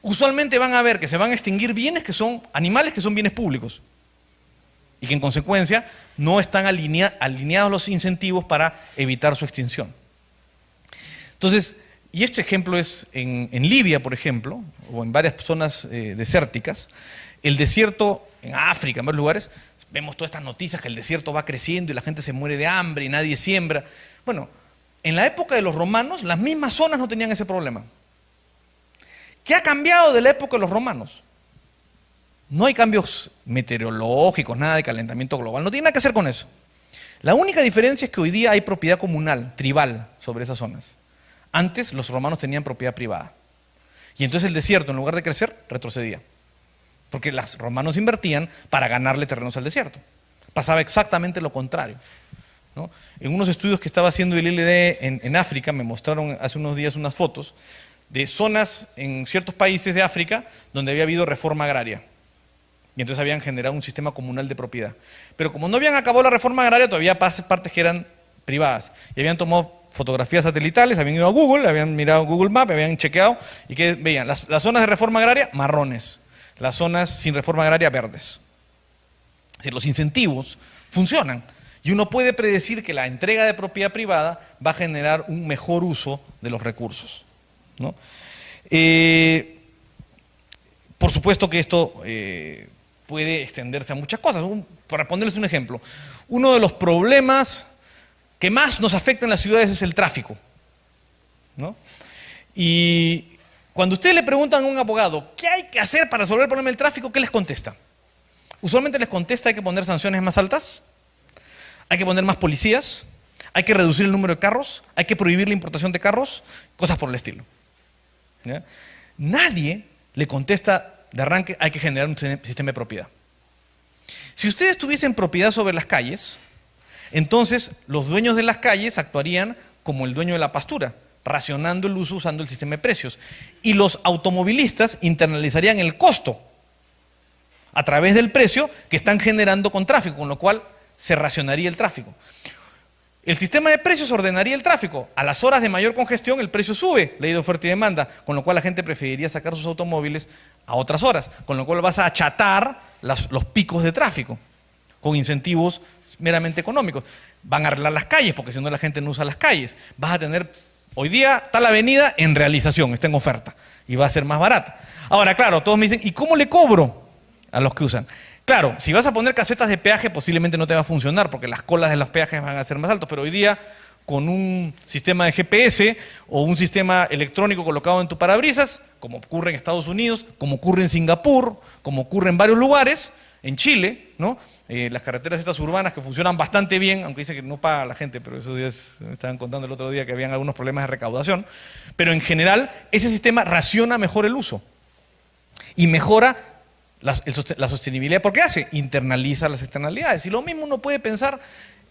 usualmente van a ver que se van a extinguir bienes que son animales que son bienes públicos y que en consecuencia no están alineados los incentivos para evitar su extinción. Entonces, y este ejemplo es en Libia, por ejemplo, o en varias zonas desérticas, el desierto en África, en varios lugares, vemos todas estas noticias que el desierto va creciendo y la gente se muere de hambre y nadie siembra. Bueno, en la época de los romanos, las mismas zonas no tenían ese problema. ¿Qué ha cambiado de la época de los romanos? No hay cambios meteorológicos, nada de calentamiento global, no tiene nada que hacer con eso. La única diferencia es que hoy día hay propiedad comunal, tribal, sobre esas zonas. Antes los romanos tenían propiedad privada. Y entonces el desierto, en lugar de crecer, retrocedía. Porque los romanos invertían para ganarle terrenos al desierto. Pasaba exactamente lo contrario, ¿no? En unos estudios que estaba haciendo el ILD en África, me mostraron hace unos días unas fotos de zonas en ciertos países de África donde había habido reforma agraria. Y entonces habían generado un sistema comunal de propiedad. Pero como no habían acabado la reforma agraria, todavía partes que eran privadas. Y habían tomado fotografías satelitales, habían ido a Google, habían mirado Google Maps, habían chequeado y que veían las zonas de reforma agraria, marrones. Las zonas sin reforma agraria, verdes. Es decir, los incentivos funcionan. Y uno puede predecir que la entrega de propiedad privada va a generar un mejor uso de los recursos, ¿no? Por supuesto que esto puede extenderse a muchas cosas. Para ponerles un ejemplo, uno de los problemas que más nos afecta en las ciudades es el tráfico, ¿no? Y cuando ustedes le preguntan a un abogado ¿qué hay que hacer para resolver el problema del tráfico?, ¿qué les contesta? Usualmente les contesta: hay que poner sanciones más altas, hay que poner más policías, hay que reducir el número de carros, hay que prohibir la importación de carros, cosas por el estilo, ¿ya? Nadie le contesta de arranque: hay que generar un sistema de propiedad. Si ustedes tuviesen propiedad sobre las calles, entonces los dueños de las calles actuarían como el dueño de la pastura, racionando el uso usando el sistema de precios. Y los automovilistas internalizarían el costo a través del precio que están generando con tráfico, con lo cual se racionaría el tráfico. El sistema de precios ordenaría el tráfico. A las horas de mayor congestión el precio sube, ley de oferta y demanda, con lo cual la gente preferiría sacar sus automóviles a otras horas, con lo cual vas a achatar los picos de tráfico con incentivos meramente económicos. Van a arreglar las calles, porque si no la gente no usa las calles. Vas a tener, hoy día está la avenida en realización, está en oferta y va a ser más barata. Ahora, claro, todos me dicen: ¿y cómo le cobro a los que usan? Claro, si vas a poner casetas de peaje posiblemente no te va a funcionar porque las colas de los peajes van a ser más altos, pero hoy día con un sistema de GPS o un sistema electrónico colocado en tu parabrisas, como ocurre en Estados Unidos, como ocurre en Singapur, como ocurre en varios lugares, en Chile, ¿no? Las carreteras estas urbanas que funcionan bastante bien, aunque dicen que no paga la gente, pero esos días me estaban contando el otro día que habían algunos problemas de recaudación, pero en general ese sistema raciona mejor el uso y mejora la sostenibilidad. ¿Por qué hace? Internaliza las externalidades. Y lo mismo uno puede pensar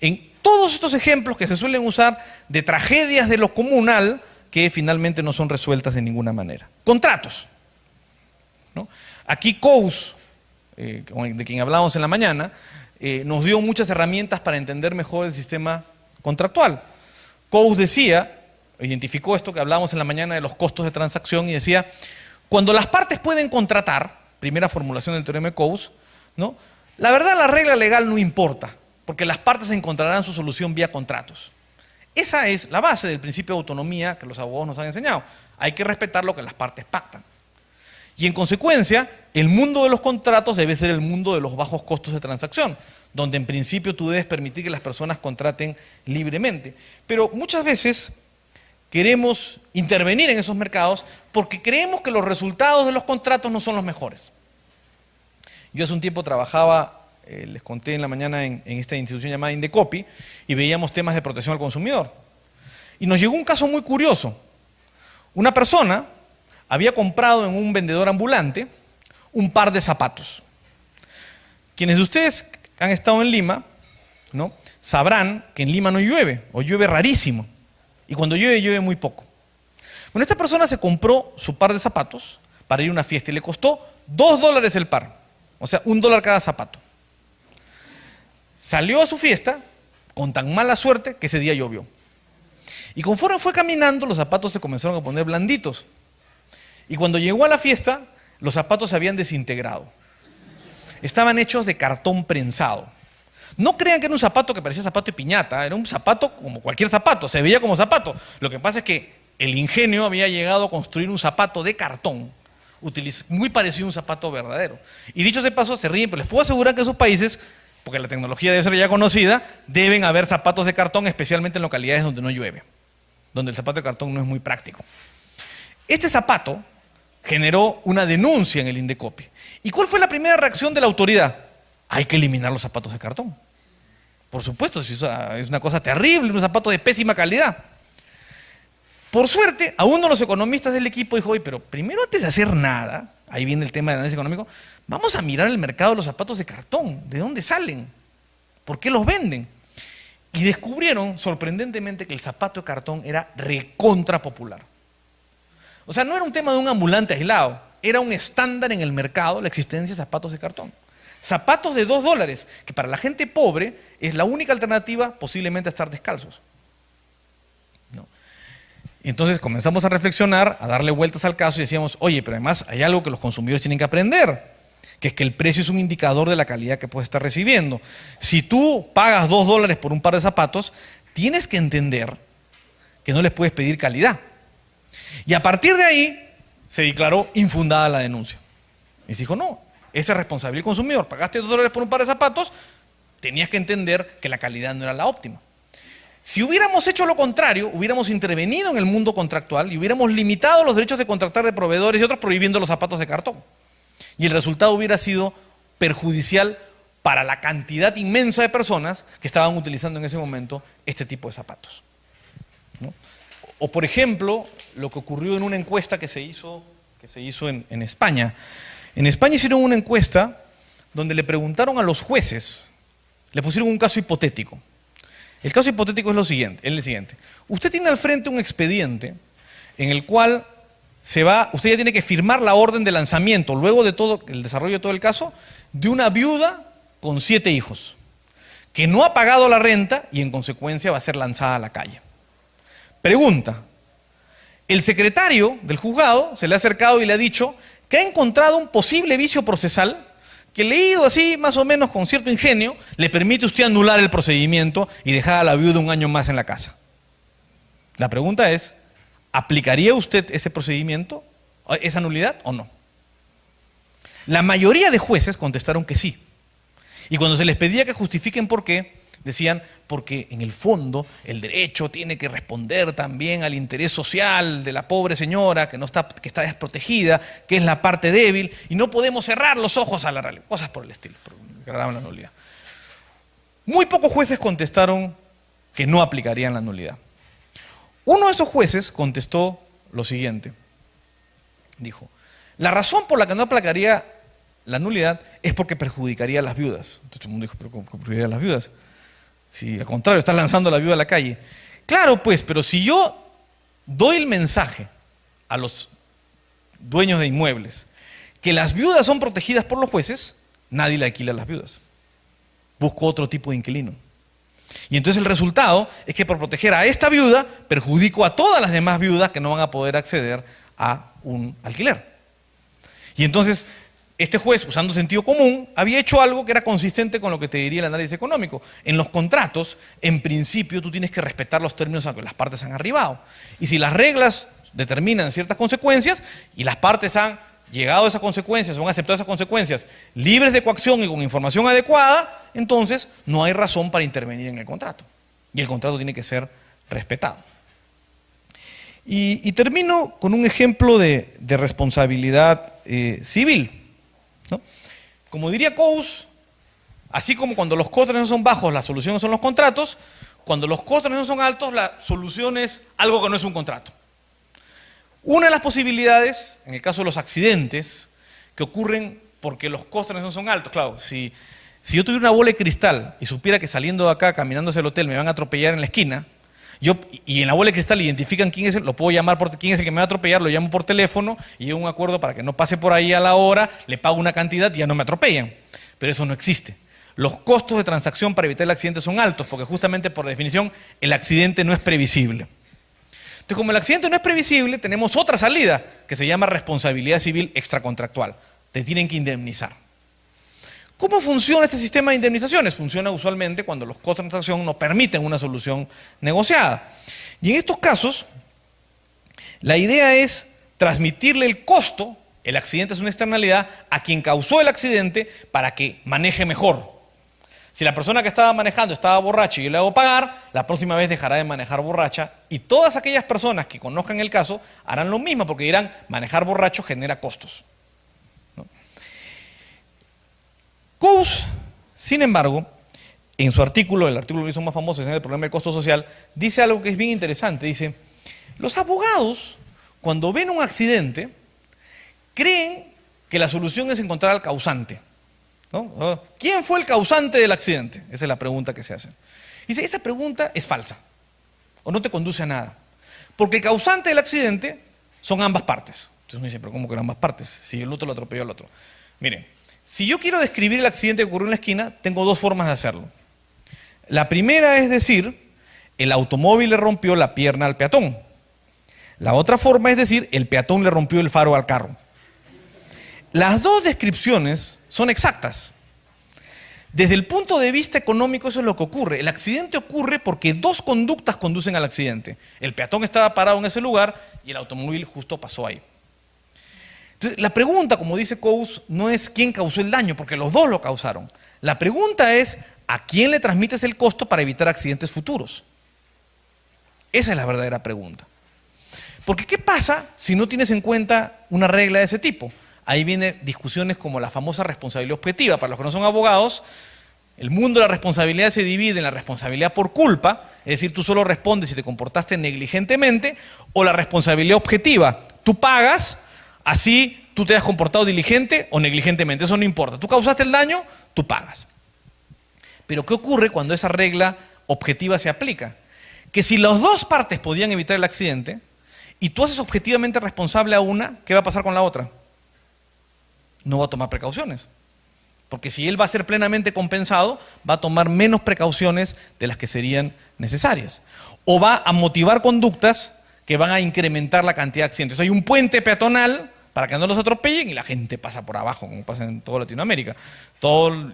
en todos estos ejemplos que se suelen usar de tragedias de lo comunal que finalmente no son resueltas de ninguna manera. Contratos, ¿no? Aquí Coase, de quien hablábamos en la mañana, nos dio muchas herramientas para entender mejor el sistema contractual. Coase decía, identificó esto que hablábamos en la mañana de los costos de transacción y decía: cuando las partes pueden contratar, primera formulación del teorema de Coase, ¿no?, la verdad la regla legal no importa, porque las partes encontrarán su solución vía contratos. Esa es la base del principio de autonomía que los abogados nos han enseñado. Hay que respetar lo que las partes pactan. Y en consecuencia, el mundo de los contratos debe ser el mundo de los bajos costos de transacción, donde en principio tú debes permitir que las personas contraten libremente. Pero muchas veces queremos intervenir en esos mercados porque creemos que los resultados de los contratos no son los mejores. Yo hace un tiempo trabajaba, les conté en la mañana en esta institución llamada Indecopi, y veíamos temas de protección al consumidor. Y nos llegó un caso muy curioso. Una persona había comprado en un vendedor ambulante un par de zapatos. Quienes de ustedes han estado en Lima, ¿no?, sabrán que en Lima no llueve, o llueve rarísimo. Y cuando llueve, llueve muy poco. Bueno, esta persona se compró su par de zapatos para ir a una fiesta y le costó $2 el par. O sea, $1 cada zapato. Salió a su fiesta con tan mala suerte que ese día llovió. Y conforme fue caminando, los zapatos se comenzaron a poner blanditos. Y cuando llegó a la fiesta, los zapatos se habían desintegrado. Estaban hechos de cartón prensado. No crean que era un zapato que parecía zapato de piñata, era un zapato como cualquier zapato, se veía como zapato. Lo que pasa es que el ingenio había llegado a construir un zapato de cartón, muy parecido a un zapato verdadero. Y dicho sea de paso, se ríen, pero les puedo asegurar que en esos países, porque la tecnología debe ser ya conocida, deben haber zapatos de cartón, especialmente en localidades donde no llueve, donde el zapato de cartón no es muy práctico. Este zapato generó una denuncia en el Indecopi. ¿Y cuál fue la primera reacción de la autoridad? Hay que eliminar los zapatos de cartón. Por supuesto, es una cosa terrible, un zapato de pésima calidad. Por suerte, a uno de los economistas del equipo dijo, oye, pero primero antes de hacer nada, ahí viene el tema del análisis económico, vamos a mirar el mercado de los zapatos de cartón, ¿de dónde salen? ¿Por qué los venden? Y descubrieron, sorprendentemente, que el zapato de cartón era recontra popular. O sea, no era un tema de un ambulante aislado, era un estándar en el mercado la existencia de zapatos de cartón. Zapatos de $2, que para la gente pobre es la única alternativa posiblemente a estar descalzos. ¿No? Entonces comenzamos a reflexionar, a darle vueltas al caso y decíamos, oye, pero además hay algo que los consumidores tienen que aprender, que es que el precio es un indicador de la calidad que puedes estar recibiendo. Si tú pagas $2 por un par de zapatos, tienes que entender que no les puedes pedir calidad. Y a partir de ahí se declaró infundada la denuncia. Y se dijo, no, esa es responsabilidad del consumidor. Pagaste $2 por un par de zapatos, tenías que entender que la calidad no era la óptima. Si hubiéramos hecho lo contrario, hubiéramos intervenido en el mundo contractual y hubiéramos limitado los derechos de contratar de proveedores y otros prohibiendo los zapatos de cartón. Y el resultado hubiera sido perjudicial para la cantidad inmensa de personas que estaban utilizando en ese momento este tipo de zapatos, ¿no? O por ejemplo, lo que ocurrió en una encuesta que se hizo en España. En España hicieron una encuesta donde le preguntaron a los jueces, le pusieron un caso hipotético. El caso hipotético es el siguiente. Usted tiene al frente un expediente en el cual usted ya tiene que firmar la orden de lanzamiento, luego de todo el desarrollo de todo el caso, de una viuda con 7 hijos, que no ha pagado la renta y en consecuencia va a ser lanzada a la calle. Pregunta, el secretario del juzgado se le ha acercado y le ha dicho que ha encontrado un posible vicio procesal que, leído así más o menos con cierto ingenio, le permite a usted anular el procedimiento y dejar a la viuda un año más en la casa. La pregunta es, ¿aplicaría usted ese procedimiento, esa nulidad o no? La mayoría de jueces contestaron que sí. Y cuando se les pedía que justifiquen por qué, decían, porque en el fondo el derecho tiene que responder también al interés social de la pobre señora que está desprotegida, que es la parte débil, y no podemos cerrar los ojos a la realidad. Cosas por el estilo, declaraban la nulidad. Muy pocos jueces contestaron que no aplicarían la nulidad. Uno de esos jueces contestó lo siguiente. Dijo, la razón por la que no aplicaría la nulidad es porque perjudicaría a las viudas. Entonces todo el mundo dijo, ¿pero cómo perjudicaría a las viudas? Si al contrario, estás lanzando a la viuda a la calle. Claro, pues, pero si yo doy el mensaje a los dueños de inmuebles que las viudas son protegidas por los jueces, nadie le alquila a las viudas. Busco otro tipo de inquilino. Y entonces el resultado es que por proteger a esta viuda, perjudico a todas las demás viudas que no van a poder acceder a un alquiler. Y entonces este juez, usando sentido común, había hecho algo que era consistente con lo que te diría el análisis económico. En los contratos, en principio, tú tienes que respetar los términos a los que las partes han arribado. Y si las reglas determinan ciertas consecuencias y las partes han llegado a esas consecuencias o han aceptado esas consecuencias libres de coacción y con información adecuada, entonces no hay razón para intervenir en el contrato. Y el contrato tiene que ser respetado. Y termino con un ejemplo de responsabilidad civil, ¿no? Como diría Coase, así como cuando los costos no son bajos, la solución son los contratos, cuando los costos no son altos, la solución es algo que no es un contrato. Una de las posibilidades, en el caso de los accidentes, que ocurren porque los costos no son altos, claro, si yo tuviera una bola de cristal y supiera que saliendo de acá, caminando hacia el hotel, me van a atropellar en la esquina, y en la bola de cristal identifican quién es, lo puedo llamar quién es el que me va a atropellar, lo llamo por teléfono y llego a un acuerdo para que no pase por ahí a la hora, le pago una cantidad y ya no me atropellan. Pero eso no existe. Los costos de transacción para evitar el accidente son altos porque justamente por definición el accidente no es previsible. Entonces, como el accidente no es previsible, tenemos otra salida que se llama responsabilidad civil extracontractual. Te tienen que indemnizar. ¿Cómo funciona este sistema de indemnizaciones? Funciona usualmente cuando los costos de transacción no permiten una solución negociada. Y en estos casos, la idea es transmitirle el costo, el accidente es una externalidad, a quien causó el accidente para que maneje mejor. Si la persona que estaba manejando estaba borracha y yo le hago pagar, la próxima vez dejará de manejar borracha y todas aquellas personas que conozcan el caso harán lo mismo porque dirán, manejar borracho genera costos. ¿No? Coase, sin embargo, en su artículo, el artículo que hizo más famoso, es el problema del costo social, dice algo que es bien interesante. Dice, los abogados, cuando ven un accidente, creen que la solución es encontrar al causante. ¿No? ¿Quién fue el causante del accidente? Esa es la pregunta que se hace. Dice, esa pregunta es falsa, o no te conduce a nada. Porque el causante del accidente son ambas partes. Entonces uno dice, pero ¿cómo que ambas partes? Si el otro lo atropelló al otro. Miren, si yo quiero describir el accidente que ocurrió en la esquina, tengo dos formas de hacerlo. La primera es decir, el automóvil le rompió la pierna al peatón. La otra forma es decir, el peatón le rompió el faro al carro. Las dos descripciones son exactas. Desde el punto de vista económico eso es lo que ocurre. El accidente ocurre porque dos conductas conducen al accidente. El peatón estaba parado en ese lugar y el automóvil justo pasó ahí. Entonces, la pregunta, como dice Coase, no es quién causó el daño, porque los dos lo causaron. La pregunta es, ¿a quién le transmites el costo para evitar accidentes futuros? Esa es la verdadera pregunta. Porque ¿qué pasa si no tienes en cuenta una regla de ese tipo? Ahí vienen discusiones como la famosa responsabilidad objetiva. Para los que no son abogados, el mundo de la responsabilidad se divide en la responsabilidad por culpa, es decir, tú solo respondes si te comportaste negligentemente, o la responsabilidad objetiva. Tú pagas, así tú te has comportado diligente o negligentemente, eso no importa. Tú causaste el daño, tú pagas. Pero ¿qué ocurre cuando esa regla objetiva se aplica? Que si las dos partes podían evitar el accidente, y tú haces objetivamente responsable a una, ¿qué va a pasar con la otra? No va a tomar precauciones. Porque si él va a ser plenamente compensado, va a tomar menos precauciones de las que serían necesarias. O va a motivar conductas que van a incrementar la cantidad de accidentes. Hay un puente peatonal para que no los atropellen y la gente pasa por abajo, como pasa en toda Latinoamérica.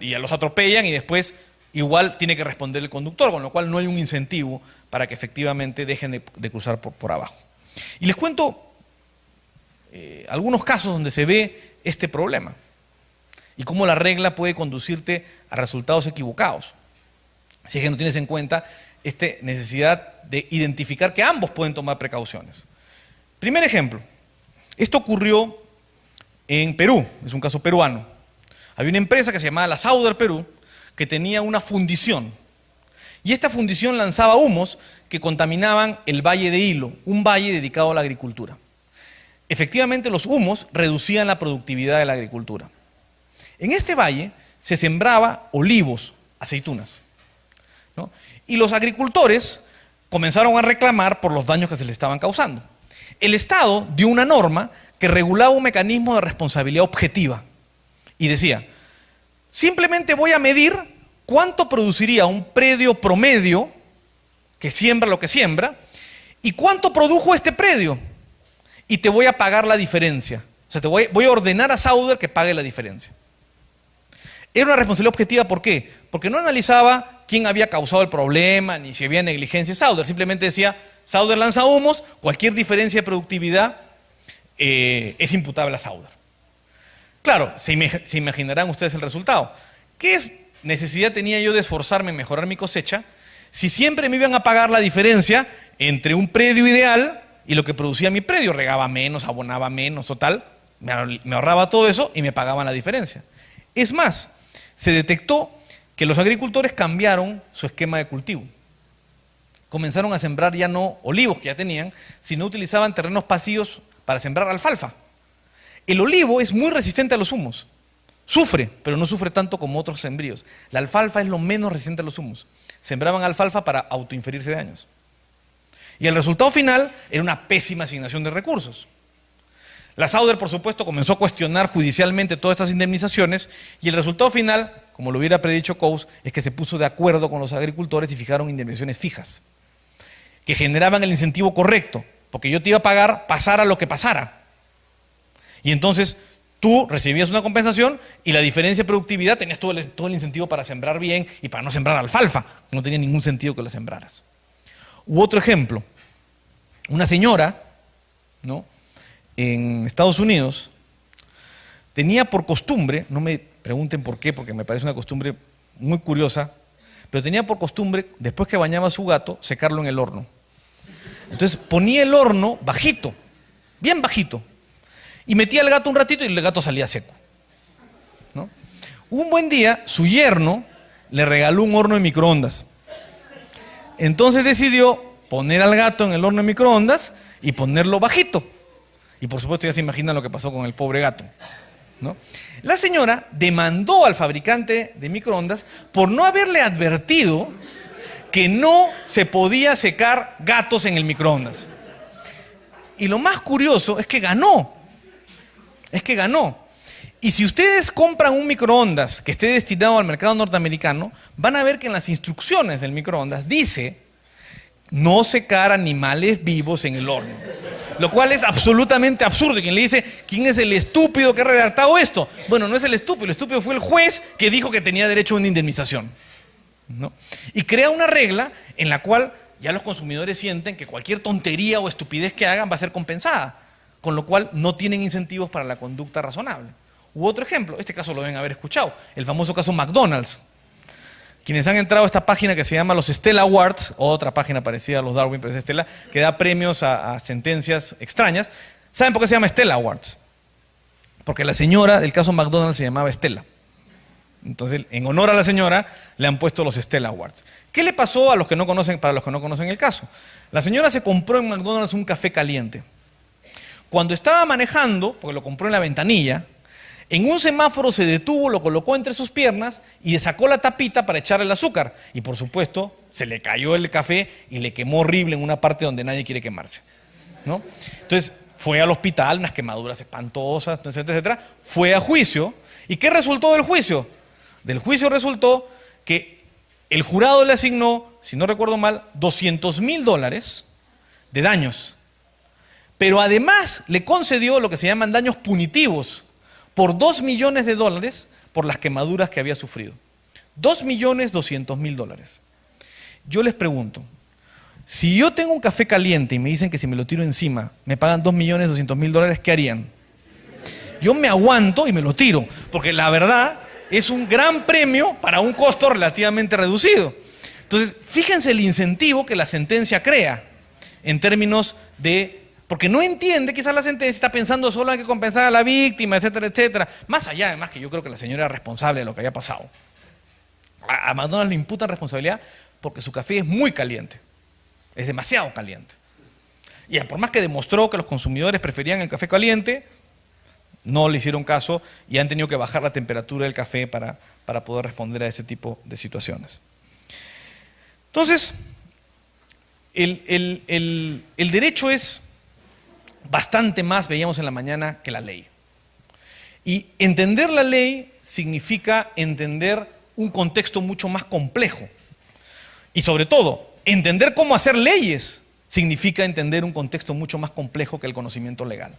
Y los atropellan y después igual tiene que responder el conductor, con lo cual no hay un incentivo para que efectivamente dejen de cruzar por abajo. Y les cuento algunos casos donde se ve este problema y cómo la regla puede conducirte a resultados equivocados si es que no tienes en cuenta esta necesidad de identificar que ambos pueden tomar precauciones. Primer ejemplo, esto ocurrió en Perú, es un caso peruano. Había una empresa que se llamaba la Sauder Perú que tenía una fundición y esta fundición lanzaba humos que contaminaban el Valle de Hilo, un valle dedicado a la agricultura. Efectivamente, los humos reducían la productividad de la agricultura. En este valle se sembraba olivos, aceitunas, ¿no? Y los agricultores comenzaron a reclamar por los daños que se les estaban causando. El Estado dio una norma que regulaba un mecanismo de responsabilidad objetiva y decía, simplemente voy a medir cuánto produciría un predio promedio que siembra lo que siembra y cuánto produjo este predio. Y te voy a pagar la diferencia. O sea, voy a ordenar a Sauder que pague la diferencia. Era una responsabilidad objetiva, ¿por qué? Porque no analizaba quién había causado el problema, ni si había negligencia. Sauder simplemente decía, Sauder lanza humos, cualquier diferencia de productividad es imputable a Sauder. Claro, se imaginarán ustedes el resultado. ¿Qué necesidad tenía yo de esforzarme en mejorar mi cosecha si siempre me iban a pagar la diferencia entre un predio ideal y lo que producía mi predio? Regaba menos, abonaba menos, total, me ahorraba todo eso y me pagaban la diferencia. Es más, se detectó que los agricultores cambiaron su esquema de cultivo. Comenzaron a sembrar ya no olivos que ya tenían, sino utilizaban terrenos pasivos para sembrar alfalfa. El olivo es muy resistente a los humos. Sufre, pero no sufre tanto como otros sembríos. La alfalfa es lo menos resistente a los humos. Sembraban alfalfa para autoinferirse daños. Y el resultado final era una pésima asignación de recursos. La Sauder, por supuesto, comenzó a cuestionar judicialmente todas estas indemnizaciones y el resultado final, como lo hubiera predicho Coase, es que se puso de acuerdo con los agricultores y fijaron indemnizaciones fijas, que generaban el incentivo correcto. porque yo te iba a pagar pasara lo que pasara. Y entonces tú recibías una compensación y la diferencia de productividad tenías todo el incentivo para sembrar bien y para no sembrar alfalfa. No tenía ningún sentido que la sembraras. U otro ejemplo, una señora, ¿no?, en Estados Unidos tenía por costumbre, no me pregunten por qué, porque me parece una costumbre muy curiosa, pero tenía por costumbre, después que bañaba a su gato, secarlo en el horno. Entonces ponía el horno bajito, bien bajito, y metía al gato un ratito y el gato salía seco, ¿no? Un buen día, su yerno le regaló un horno de microondas. Entonces decidió poner al gato en el horno de microondas y ponerlo bajito. Y por supuesto ya se imaginan lo que pasó con el pobre gato, ¿no? La señora demandó al fabricante de microondas por no haberle advertido que no se podía secar gatos en el microondas. Y lo más curioso es que ganó. Y si ustedes compran un microondas que esté destinado al mercado norteamericano, van a ver que en las instrucciones del microondas dice no secar animales vivos en el horno. Lo cual es absolutamente absurdo. Y quien le dice, ¿quién es el estúpido que ha redactado esto? Bueno, no es el estúpido fue el juez que dijo que tenía derecho a una indemnización, ¿no? Y crea una regla en la cual ya los consumidores sienten que cualquier tontería o estupidez que hagan va a ser compensada, con lo cual no tienen incentivos para la conducta razonable. U otro ejemplo, este caso lo deben haber escuchado, el famoso caso McDonald's. Quienes han entrado a esta página que se llama los Stella Awards, otra página parecida a los Darwin, pero es Stella, que da premios a sentencias extrañas, ¿saben por qué se llama Stella Awards? Porque la señora del caso McDonald's se llamaba Stella. Entonces, en honor a la señora, le han puesto los Stella Awards. ¿Qué le pasó a los que no conocen, para los que no conocen el caso? La señora se compró en McDonald's un café caliente. Cuando estaba manejando, porque lo compró en la ventanilla, en un semáforo se detuvo, lo colocó entre sus piernas y le sacó la tapita para echarle el azúcar. Y por supuesto, se le cayó el café y le quemó horrible en una parte donde nadie quiere quemarse, ¿no? Entonces, fue al hospital, unas quemaduras espantosas, etcétera, etcétera. Fue a juicio. ¿Y qué resultó del juicio? Del juicio resultó que el jurado le asignó, si no recuerdo mal, $200,000 de daños. Pero además le concedió lo que se llaman daños punitivos por $2 millones por las quemaduras que había sufrido. $2.200.000. Yo les pregunto, si yo tengo un café caliente y me dicen que si me lo tiro encima me pagan $2.200.000, ¿qué harían? Yo me aguanto y me lo tiro, porque la verdad es un gran premio para un costo relativamente reducido. Entonces, fíjense el incentivo que la sentencia crea en términos de... Porque no entiende, quizás la sentencia está pensando solo en que compensar a la víctima, etcétera, etcétera. Más allá, además, que yo creo que la señora era responsable de lo que había pasado. A McDonald's le imputan responsabilidad porque su café es muy caliente. Es demasiado caliente. Y por más que demostró que los consumidores preferían el café caliente, no le hicieron caso y han tenido que bajar la temperatura del café para poder responder a ese tipo de situaciones. Entonces, el derecho es bastante más, veíamos en la mañana, que la ley. Y entender la ley significa entender un contexto mucho más complejo. Y sobre todo, entender cómo hacer leyes significa entender un contexto mucho más complejo que el conocimiento legal.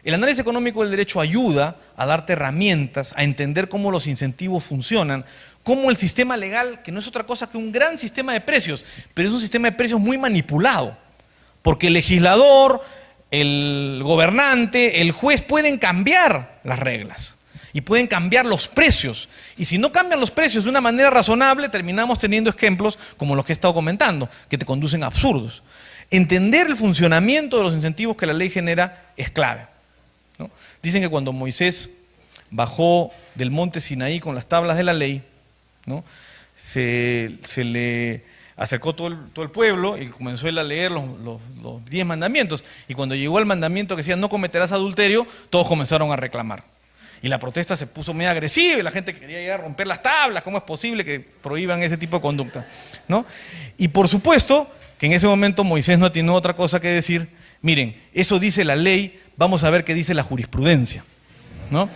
El análisis económico del derecho ayuda a darte herramientas, a entender cómo los incentivos funcionan, cómo el sistema legal, que no es otra cosa que un gran sistema de precios, pero es un sistema de precios muy manipulado, porque el legislador, el gobernante, el juez pueden cambiar las reglas y pueden cambiar los precios. Y si no cambian los precios de una manera razonable, terminamos teniendo ejemplos como los que he estado comentando, que te conducen a absurdos. Entender el funcionamiento de los incentivos que la ley genera es clave, ¿no? Dicen que cuando Moisés bajó del monte Sinaí con las tablas de la ley, ¿no?, se le acercó todo el pueblo y comenzó él a leer los 10 mandamientos. Y cuando llegó al mandamiento que decía no cometerás adulterio, todos comenzaron a reclamar. Y la protesta se puso muy agresiva y la gente quería ir a romper las tablas. ¿Cómo es posible que prohíban ese tipo de conducta?, ¿no? Y por supuesto que en ese momento Moisés no atinó otra cosa que decir, miren, eso dice la ley, vamos a ver qué dice la jurisprudencia, ¿no?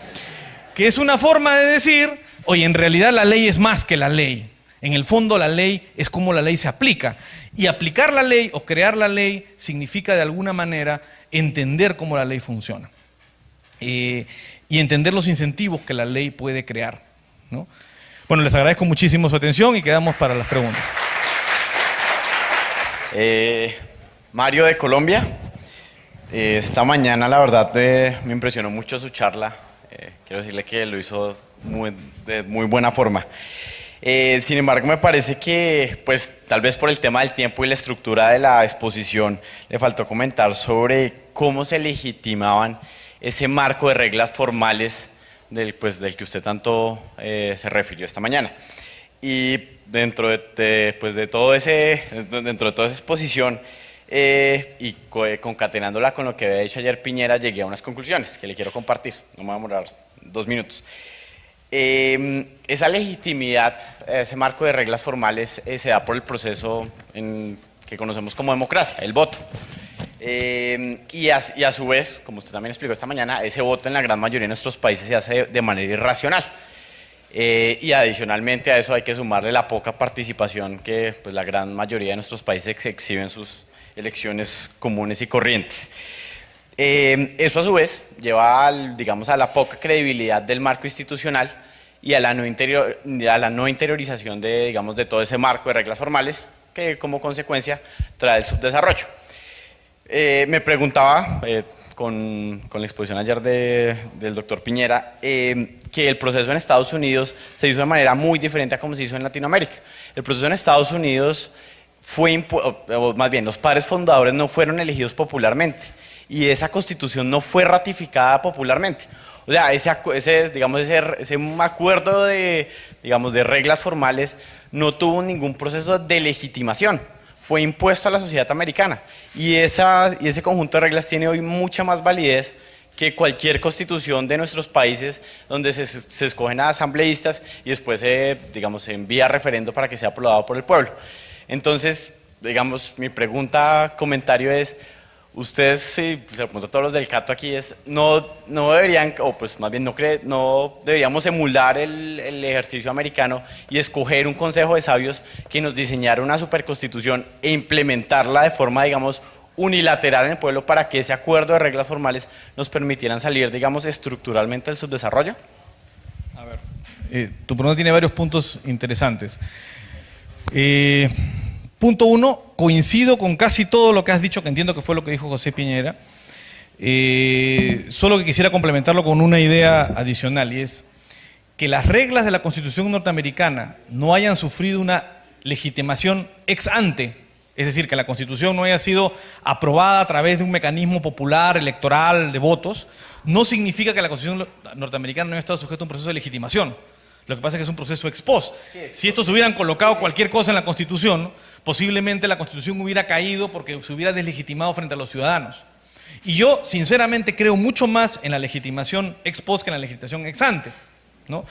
Que es una forma de decir, oye, en realidad la ley es más que la ley. En el fondo la ley es cómo la ley se aplica. Y aplicar la ley o crear la ley significa de alguna manera entender cómo la ley funciona. Y entender los incentivos que la ley puede crear, ¿no? Bueno, les agradezco muchísimo su atención y quedamos para las preguntas. Mario de Colombia. Esta mañana la verdad me impresionó mucho su charla. Quiero decirle que lo hizo de muy buena forma. Sin embargo, me parece que, pues, tal vez por el tema del tiempo y la estructura de la exposición, le faltó comentar sobre cómo se legitimaban ese marco de reglas formales del que usted tanto se refirió esta mañana. Y dentro de toda esa exposición y concatenándola con lo que había dicho ayer Piñera, llegué a unas conclusiones que le quiero compartir. No me va a demorar 2 minutos. Esa legitimidad, ese marco de reglas formales se da por el proceso que conocemos como democracia, el voto. Y a su vez, como usted también explicó esta mañana, ese voto en la gran mayoría de nuestros países se hace de manera irracional. Y adicionalmente a eso hay que sumarle la poca participación que, pues, la gran mayoría de nuestros países exhiben en sus elecciones comunes y corrientes. Eso a su vez lleva digamos, a la poca credibilidad del marco institucional y a la no interiorización de todo ese marco de reglas formales que como consecuencia trae el subdesarrollo. Me preguntaba con la exposición ayer del doctor Piñera que el proceso en Estados Unidos se hizo de manera muy diferente a como se hizo en Latinoamérica. El proceso en Estados Unidos o más bien los padres fundadores no fueron elegidos popularmente y esa constitución no fue ratificada popularmente. O sea, ese acuerdo de reglas formales no tuvo ningún proceso de legitimación, fue impuesto a la sociedad americana y ese conjunto de reglas tiene hoy mucha más validez que cualquier constitución de nuestros países donde se escogen a asambleístas y después se envía a referendo para que sea aprobado por el pueblo. Entonces, mi comentario es, ustedes, si se lo pregunto a todos los del Cato aquí, no deberían, o pues más bien no deberíamos emular el ejercicio americano y escoger un consejo de sabios que nos diseñara una superconstitución e implementarla de forma, unilateral en el pueblo para que ese acuerdo de reglas formales nos permitieran salir, estructuralmente del subdesarrollo. A ver, tu pregunta tiene varios puntos interesantes. Punto 1, coincido con casi todo lo que has dicho, que entiendo que fue lo que dijo José Piñera. Solo que quisiera complementarlo con una idea adicional, y es que las reglas de la Constitución norteamericana no hayan sufrido una legitimación ex ante, es decir, que la Constitución no haya sido aprobada a través de un mecanismo popular, electoral, de votos, no significa que la Constitución norteamericana no haya estado sujeta a un proceso de legitimación. Lo que pasa es que es un proceso ex post. Si estos hubieran colocado cualquier cosa en la Constitución, posiblemente la Constitución hubiera caído porque se hubiera deslegitimado frente a los ciudadanos. Y yo, sinceramente, creo mucho más en la legitimación ex post que en la legitimación ex ante, ¿no?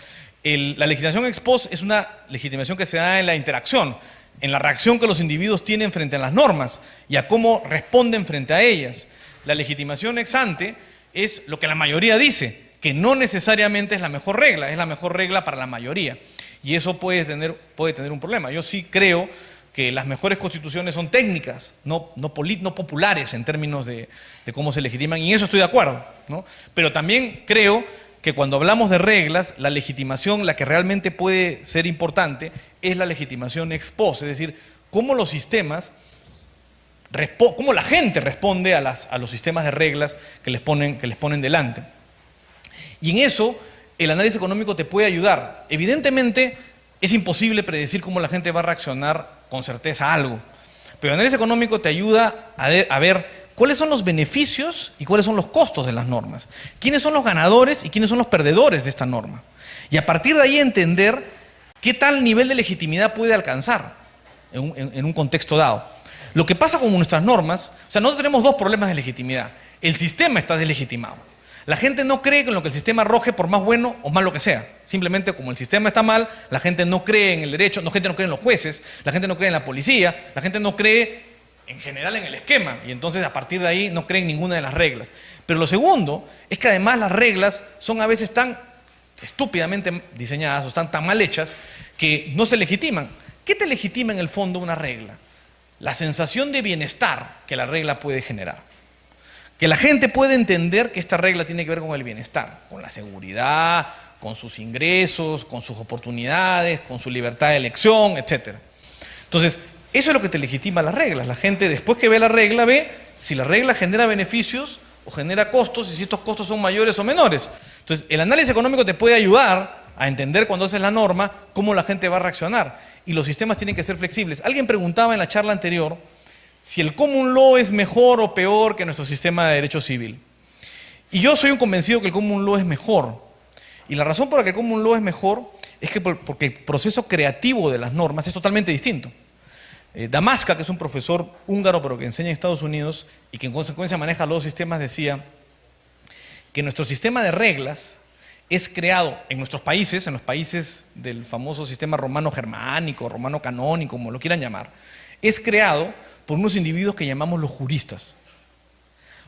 La legitimación ex post es una legitimación que se da en la interacción, en la reacción que los individuos tienen frente a las normas y a cómo responden frente a ellas. La legitimación ex ante es lo que la mayoría dice, que no necesariamente es la mejor regla para la mayoría. Y eso puede tener un problema. Yo sí creo que las mejores constituciones son técnicas, no populares en términos de cómo se legitiman, y en eso estoy de acuerdo, ¿no? Pero también creo que cuando hablamos de reglas, la legitimación, la que realmente puede ser importante, es la legitimación ex post, es decir, cómo los sistemas, cómo la gente responde a los sistemas de reglas que les ponen delante. Y en eso el análisis económico te puede ayudar. Evidentemente es imposible predecir cómo la gente va a reaccionar con certeza a algo, pero el análisis económico te ayuda a ver cuáles son los beneficios y cuáles son los costos de las normas, quiénes son los ganadores y quiénes son los perdedores de esta norma, y a partir de ahí entender qué tal nivel de legitimidad puede alcanzar en un contexto dado. Lo que pasa con nuestras normas, o sea, nosotros tenemos 2 problemas de legitimidad. El sistema está deslegitimado. La gente no cree en lo que el sistema arroje, por más bueno o malo que sea. Simplemente como el sistema está mal, la gente no cree en el derecho, la gente no cree en los jueces, la gente no cree en la policía, la gente no cree en general en el esquema, y entonces a partir de ahí no cree en ninguna de las reglas. Pero lo segundo es que además las reglas son a veces tan estúpidamente diseñadas o están tan mal hechas que no se legitiman. ¿Qué te legitima en el fondo una regla? La sensación de bienestar que la regla puede generar. Que la gente puede entender que esta regla tiene que ver con el bienestar, con la seguridad, con sus ingresos, con sus oportunidades, con su libertad de elección, etc. Entonces, eso es lo que te legitima las reglas. La gente, después que ve la regla, ve si la regla genera beneficios o genera costos y si estos costos son mayores o menores. Entonces, el análisis económico te puede ayudar a entender cuando haces la norma cómo la gente va a reaccionar. Y los sistemas tienen que ser flexibles. Alguien preguntaba en la charla anterior si el common law es mejor o peor que nuestro sistema de derecho civil. Y yo soy un convencido que el common law es mejor. Y la razón por la que el common law es mejor es que porque el proceso creativo de las normas es totalmente distinto. Damasca, que es un profesor húngaro pero que enseña en Estados Unidos y que en consecuencia maneja los sistemas, decía que nuestro sistema de reglas es creado en nuestros países, en los países del famoso sistema romano-germánico, romano-canónico, como lo quieran llamar, es creado por unos individuos que llamamos los juristas.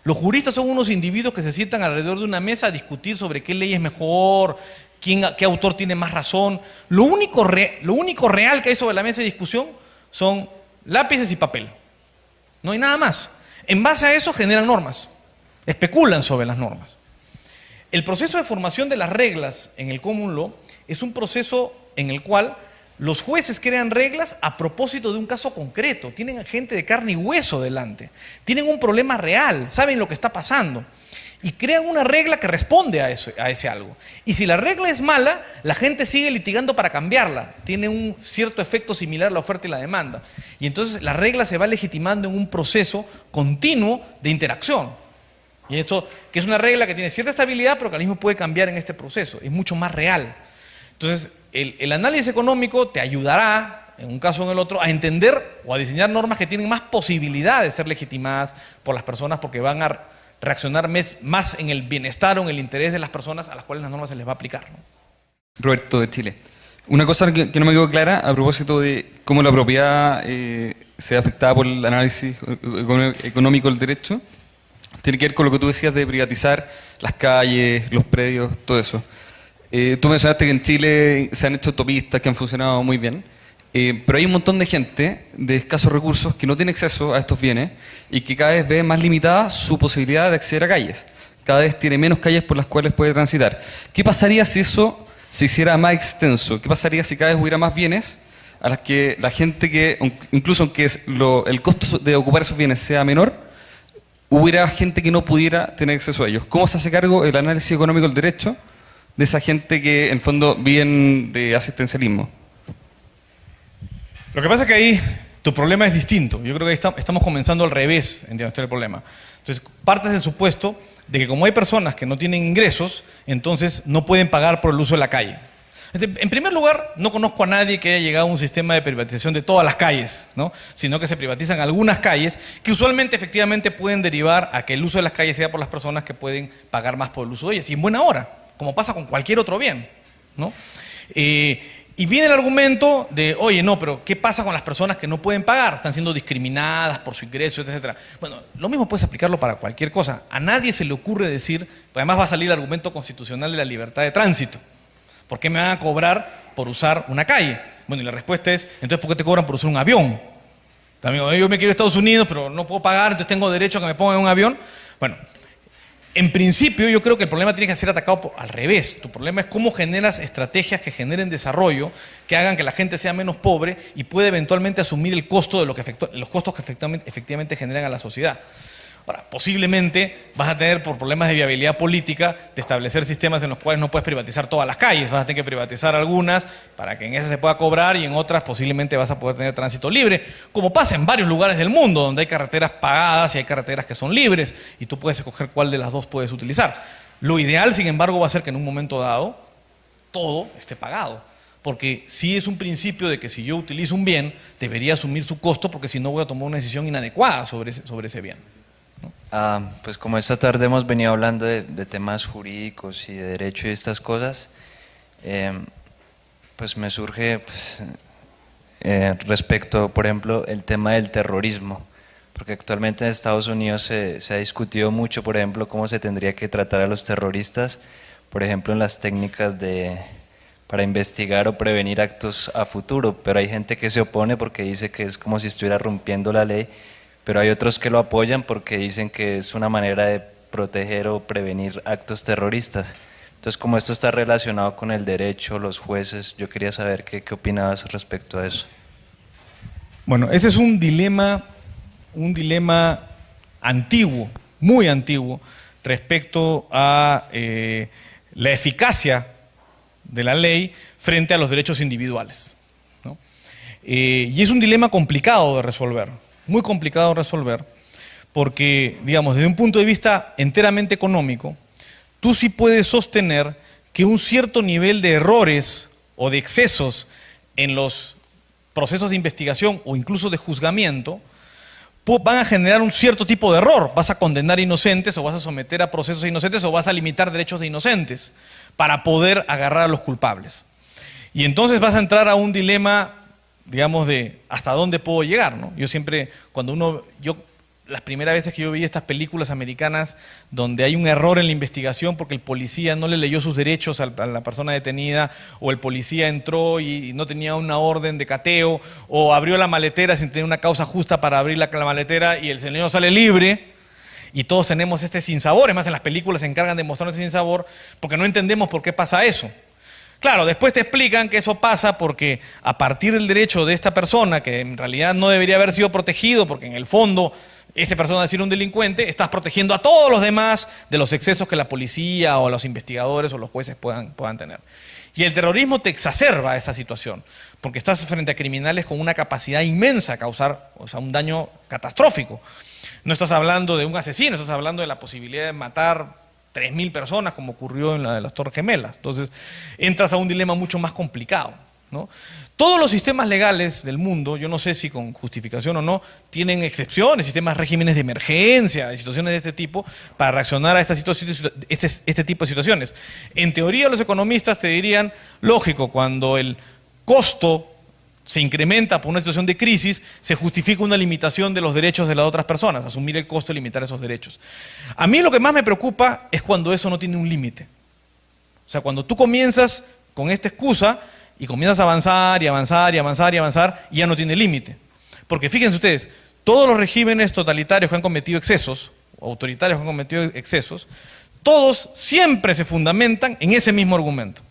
Los juristas son unos individuos que se sientan alrededor de una mesa a discutir sobre qué ley es mejor, qué autor tiene más razón. Lo único real que hay sobre la mesa de discusión son lápices y papel. No hay nada más. En base a eso generan normas, especulan sobre las normas. El proceso de formación de las reglas en el common law es un proceso en el cual los jueces crean reglas a propósito de un caso concreto. Tienen gente de carne y hueso delante. Tienen un problema real, saben lo que está pasando. Y crean una regla que responde a ese algo. Y si la regla es mala, la gente sigue litigando para cambiarla. Tiene un cierto efecto similar a la oferta y la demanda. Y entonces la regla se va legitimando en un proceso continuo de interacción. Y esto, que es una regla que tiene cierta estabilidad, pero que al mismo puede cambiar en este proceso. Es mucho más real. Entonces, el análisis económico te ayudará, en un caso o en el otro, a entender o a diseñar normas que tienen más posibilidad de ser legitimadas por las personas porque van a reaccionar más en el bienestar o en el interés de las personas a las cuales las normas se les va a aplicar, ¿no? Roberto, de Chile. Una cosa que no me quedó clara a propósito de cómo la propiedad se ve afectada por el análisis económico del derecho, tiene que ver con lo que tú decías de privatizar las calles, los predios, todo eso. Tú mencionaste que en Chile se han hecho autopistas que han funcionado muy bien, pero hay un montón de gente de escasos recursos que no tiene acceso a estos bienes y que cada vez ve más limitada su posibilidad de acceder a calles. Cada vez tiene menos calles por las cuales puede transitar. ¿Qué pasaría si eso se hiciera más extenso? ¿Qué pasaría si cada vez hubiera más bienes a las que la gente que, incluso aunque el costo de ocupar esos bienes sea menor, hubiera gente que no pudiera tener acceso a ellos? ¿Cómo se hace cargo el análisis económico del derecho de esa gente que en fondo viven de asistencialismo? Lo que pasa es que ahí tu problema es distinto. Yo creo que ahí estamos comenzando al revés en diagnosticar el problema. Entonces, partes del supuesto de que como hay personas que no tienen ingresos, entonces no pueden pagar por el uso de la calle. En primer lugar, no conozco a nadie que haya llegado a un sistema de privatización de todas las calles, ¿no? Sino que se privatizan algunas calles que usualmente efectivamente pueden derivar a que el uso de las calles sea por las personas que pueden pagar más por el uso de ellas. Y en buena hora, como pasa con cualquier otro bien, ¿no? Y viene el argumento de, oye, no, pero ¿qué pasa con las personas que no pueden pagar? Están siendo discriminadas por su ingreso, etc. Bueno, lo mismo puedes aplicarlo para cualquier cosa. A nadie se le ocurre decir, además va a salir el argumento constitucional de la libertad de tránsito. ¿Por qué me van a cobrar por usar una calle? Bueno, y la respuesta es, entonces ¿por qué te cobran por usar un avión? También, yo me quiero a Estados Unidos, pero no puedo pagar, entonces tengo derecho a que me pongan en un avión. Bueno, en principio yo creo que el problema tiene que ser atacado al revés. Tu problema es cómo generas estrategias que generen desarrollo, que hagan que la gente sea menos pobre y pueda eventualmente asumir el costo de los costos que efectivamente generan a la sociedad. Ahora, posiblemente vas a tener, por problemas de viabilidad política, de establecer sistemas en los cuales no puedes privatizar todas las calles. Vas a tener que privatizar algunas para que en esas se pueda cobrar y en otras posiblemente vas a poder tener tránsito libre, como pasa en varios lugares del mundo, donde hay carreteras pagadas y hay carreteras que son libres y tú puedes escoger cuál de las dos puedes utilizar. Lo ideal, sin embargo, va a ser que en un momento dado todo esté pagado. Porque sí es un principio de que si yo utilizo un bien, debería asumir su costo, porque si no voy a tomar una decisión inadecuada sobre ese bien. Pues como esta tarde hemos venido hablando de temas jurídicos y de derecho y estas cosas, pues me surge respecto, por ejemplo, el tema del terrorismo, porque actualmente en Estados Unidos se ha discutido mucho, por ejemplo, cómo se tendría que tratar a los terroristas, por ejemplo, en las técnicas para investigar o prevenir actos a futuro, pero hay gente que se opone porque dice que es como si estuviera rompiendo la ley, pero hay otros que lo apoyan porque dicen que es una manera de proteger o prevenir actos terroristas. Entonces, como esto está relacionado con el derecho, los jueces, yo quería saber qué opinabas respecto a eso. Bueno, ese es un dilema antiguo, muy antiguo, respecto a la eficacia de la ley frente a los derechos individuales, ¿no? Y es un dilema complicado de resolver, muy complicado de resolver, porque, digamos, desde un punto de vista enteramente económico, tú sí puedes sostener que un cierto nivel de errores o de excesos en los procesos de investigación o incluso de juzgamiento van a generar un cierto tipo de error. Vas a condenar inocentes o vas a someter a procesos inocentes o vas a limitar derechos de inocentes para poder agarrar a los culpables. Y entonces vas a entrar a un dilema, digamos, de hasta dónde puedo llegar, ¿no? Yo siempre, las primeras veces que yo vi estas películas americanas donde hay un error en la investigación porque el policía no le leyó sus derechos a la persona detenida, o el policía entró y no tenía una orden de cateo, o abrió la maletera sin tener una causa justa para abrir la maletera y el señor sale libre, y todos tenemos este sinsabor. Es más, en las películas se encargan de mostrarnos ese sinsabor porque no entendemos por qué pasa eso. Claro, después te explican que eso pasa porque a partir del derecho de esta persona, que en realidad no debería haber sido protegido, porque en el fondo esta persona es decir un delincuente, estás protegiendo a todos los demás de los excesos que la policía o los investigadores o los jueces puedan tener. Y el terrorismo te exacerba esa situación, porque estás frente a criminales con una capacidad inmensa de causar, o sea, un daño catastrófico. No estás hablando de un asesino, estás hablando de la posibilidad de matar 3.000 personas, como ocurrió en la de las Torres Gemelas. Entonces, entras a un dilema mucho más complicado, ¿no? Todos los sistemas legales del mundo, yo no sé si con justificación o no, tienen excepciones, sistemas, regímenes de emergencia, de situaciones de este tipo, para reaccionar a este tipo de situaciones. En teoría, los economistas te dirían, lógico, cuando el costo se incrementa por una situación de crisis, se justifica una limitación de los derechos de las otras personas, asumir el costo y limitar esos derechos. A mí lo que más me preocupa es cuando eso no tiene un límite. O sea, cuando tú comienzas con esta excusa y comienzas a avanzar y avanzar y avanzar y avanzar, y ya no tiene límite. Porque fíjense ustedes, todos los regímenes totalitarios que han cometido excesos, o autoritarios que han cometido excesos, todos siempre se fundamentan en ese mismo argumento.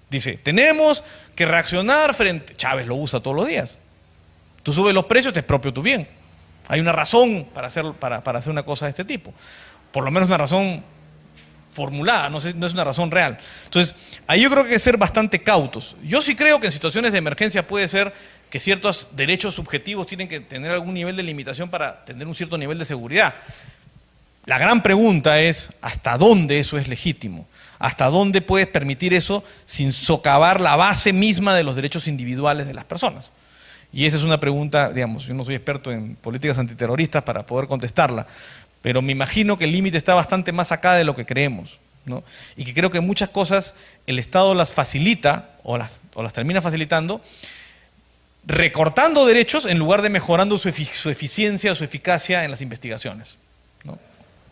Dice, tenemos que reaccionar frente... Chávez lo usa todos los días. Tú subes los precios, te expropio tu bien. Hay una razón para hacer una cosa de este tipo. Por lo menos una razón formulada, no es una razón real. Entonces, ahí yo creo que hay que ser bastante cautos. Yo sí creo que en situaciones de emergencia puede ser que ciertos derechos subjetivos tienen que tener algún nivel de limitación para tener un cierto nivel de seguridad. La gran pregunta es, ¿hasta dónde eso es legítimo? ¿Hasta dónde puedes permitir eso sin socavar la base misma de los derechos individuales de las personas? Y esa es una pregunta, digamos, yo no soy experto en políticas antiterroristas para poder contestarla, pero me imagino que el límite está bastante más acá de lo que creemos, ¿no? Y que creo que muchas cosas el Estado las facilita o las termina facilitando, recortando derechos en lugar de mejorando su eficiencia o su eficacia en las investigaciones, ¿no?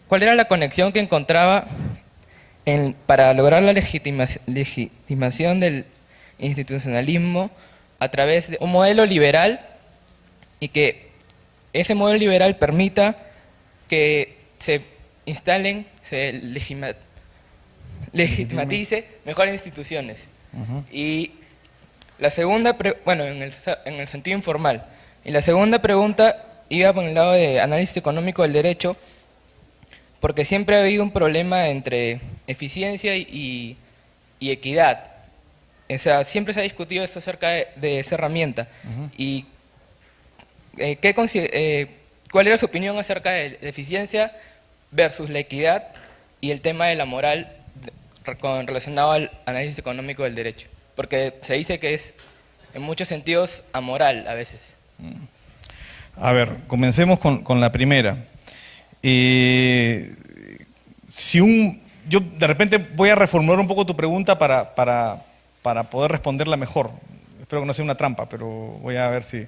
¿Cuál era la conexión que encontraba para lograr la legitimación del institucionalismo a través de un modelo liberal, y que ese modelo liberal permita que se instalen, se legitimatice mejores instituciones? Y la segunda, bueno, en el sentido informal. Y la segunda pregunta iba por el lado de análisis económico del derecho, porque siempre ha habido un problema entre eficiencia y equidad. O sea, siempre se ha discutido esto acerca de esa herramienta. Y ¿cuál era su opinión acerca de la eficiencia versus la equidad y el tema de la moral relacionado al análisis económico del derecho? Porque se dice que es, en muchos sentidos, amoral a veces. A ver, comencemos con la primera. Yo de repente voy a reformular un poco tu pregunta para poder responderla mejor. Espero que no sea una trampa, pero voy a ver si...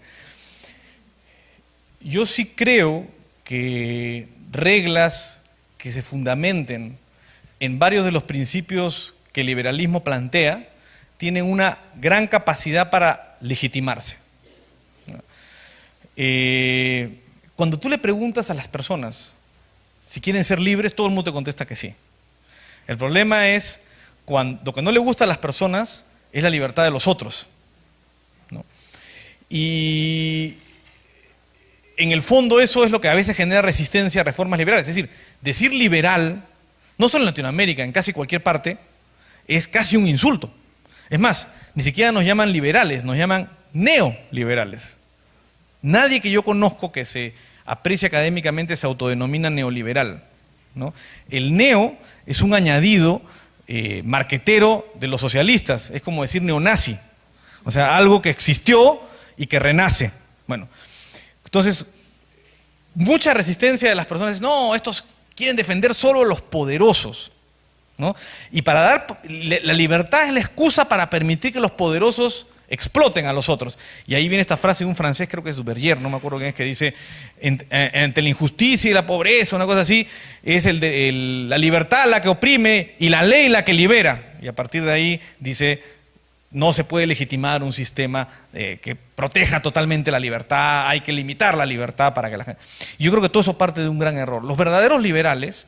Yo sí creo que reglas que se fundamenten en varios de los principios que el liberalismo plantea tienen una gran capacidad para legitimarse. Cuando tú le preguntas a las personas si quieren ser libres, todo el mundo te contesta que sí. El problema es cuando lo que no le gusta a las personas es la libertad de los otros, ¿no? Y en el fondo eso es lo que a veces genera resistencia a reformas liberales. Es decir, decir liberal, no solo en Latinoamérica, en casi cualquier parte, es casi un insulto. Es más, ni siquiera nos llaman liberales, nos llaman neoliberales. Nadie que yo conozco que se aprecie académicamente se autodenomina neoliberal, ¿no? El neo es un añadido marquetero de los socialistas, es como decir neonazi, o sea, algo que existió y que renace. Bueno, entonces, mucha resistencia de las personas, no, estos quieren defender solo a los poderosos, ¿no? Y para dar, la libertad es la excusa para permitir que los poderosos exploten a los otros. Y ahí viene esta frase de un francés, creo que es Duverger, no me acuerdo quién es, que dice, ante la injusticia y la pobreza, una cosa así, es la libertad la que oprime y la ley la que libera. Y a partir de ahí dice, no se puede legitimar un sistema que proteja totalmente la libertad, hay que limitar la libertad para que la gente... Yo creo que todo eso parte de un gran error. Los verdaderos liberales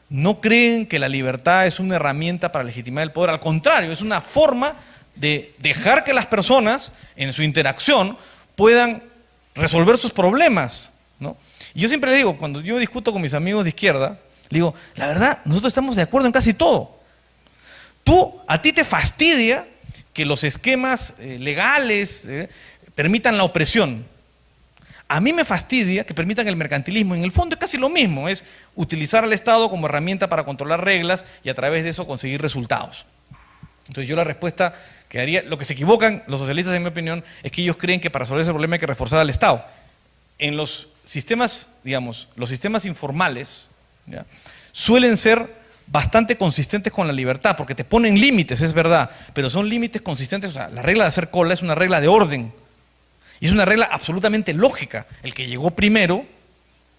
no creen que la libertad es una herramienta para legitimar el poder, al contrario, es una forma de dejar que las personas en su interacción puedan resolver sus problemas, ¿no? Y yo siempre le digo, cuando yo discuto con mis amigos de izquierda, le digo, la verdad, nosotros estamos de acuerdo en casi todo. A ti te fastidia que los esquemas legales permitan la opresión. A mí me fastidia que permitan el mercantilismo. En el fondo es casi lo mismo, es utilizar al Estado como herramienta para controlar reglas y a través de eso conseguir resultados. Entonces yo la respuesta que haría, lo que se equivocan los socialistas en mi opinión, es que ellos creen que para resolver ese problema hay que reforzar al Estado. En los sistemas, digamos, los sistemas informales, ¿ya?, suelen ser bastante consistentes con la libertad, porque te ponen límites, es verdad, pero son límites consistentes. O sea, la regla de hacer cola es una regla de orden, y es una regla absolutamente lógica. El que llegó primero,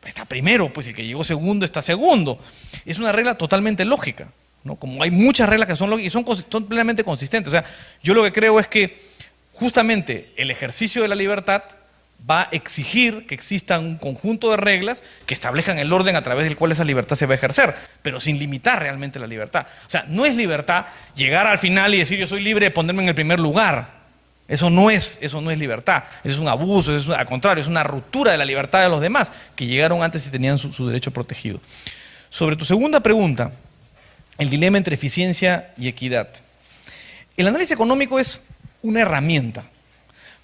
está primero, pues el que llegó segundo, está segundo. Es una regla totalmente lógica, ¿no? Como hay muchas reglas que son lógicas y son plenamente consistentes. O sea, yo lo que creo es que justamente el ejercicio de la libertad va a exigir que exista un conjunto de reglas que establezcan el orden a través del cual esa libertad se va a ejercer, pero sin limitar realmente la libertad. O sea, no es libertad llegar al final y decir yo soy libre de ponerme en el primer lugar. Eso no es libertad, eso es un abuso, al contrario, es una ruptura de la libertad de los demás que llegaron antes y tenían su derecho protegido. Sobre tu segunda pregunta, el dilema entre eficiencia y equidad. El análisis económico es una herramienta.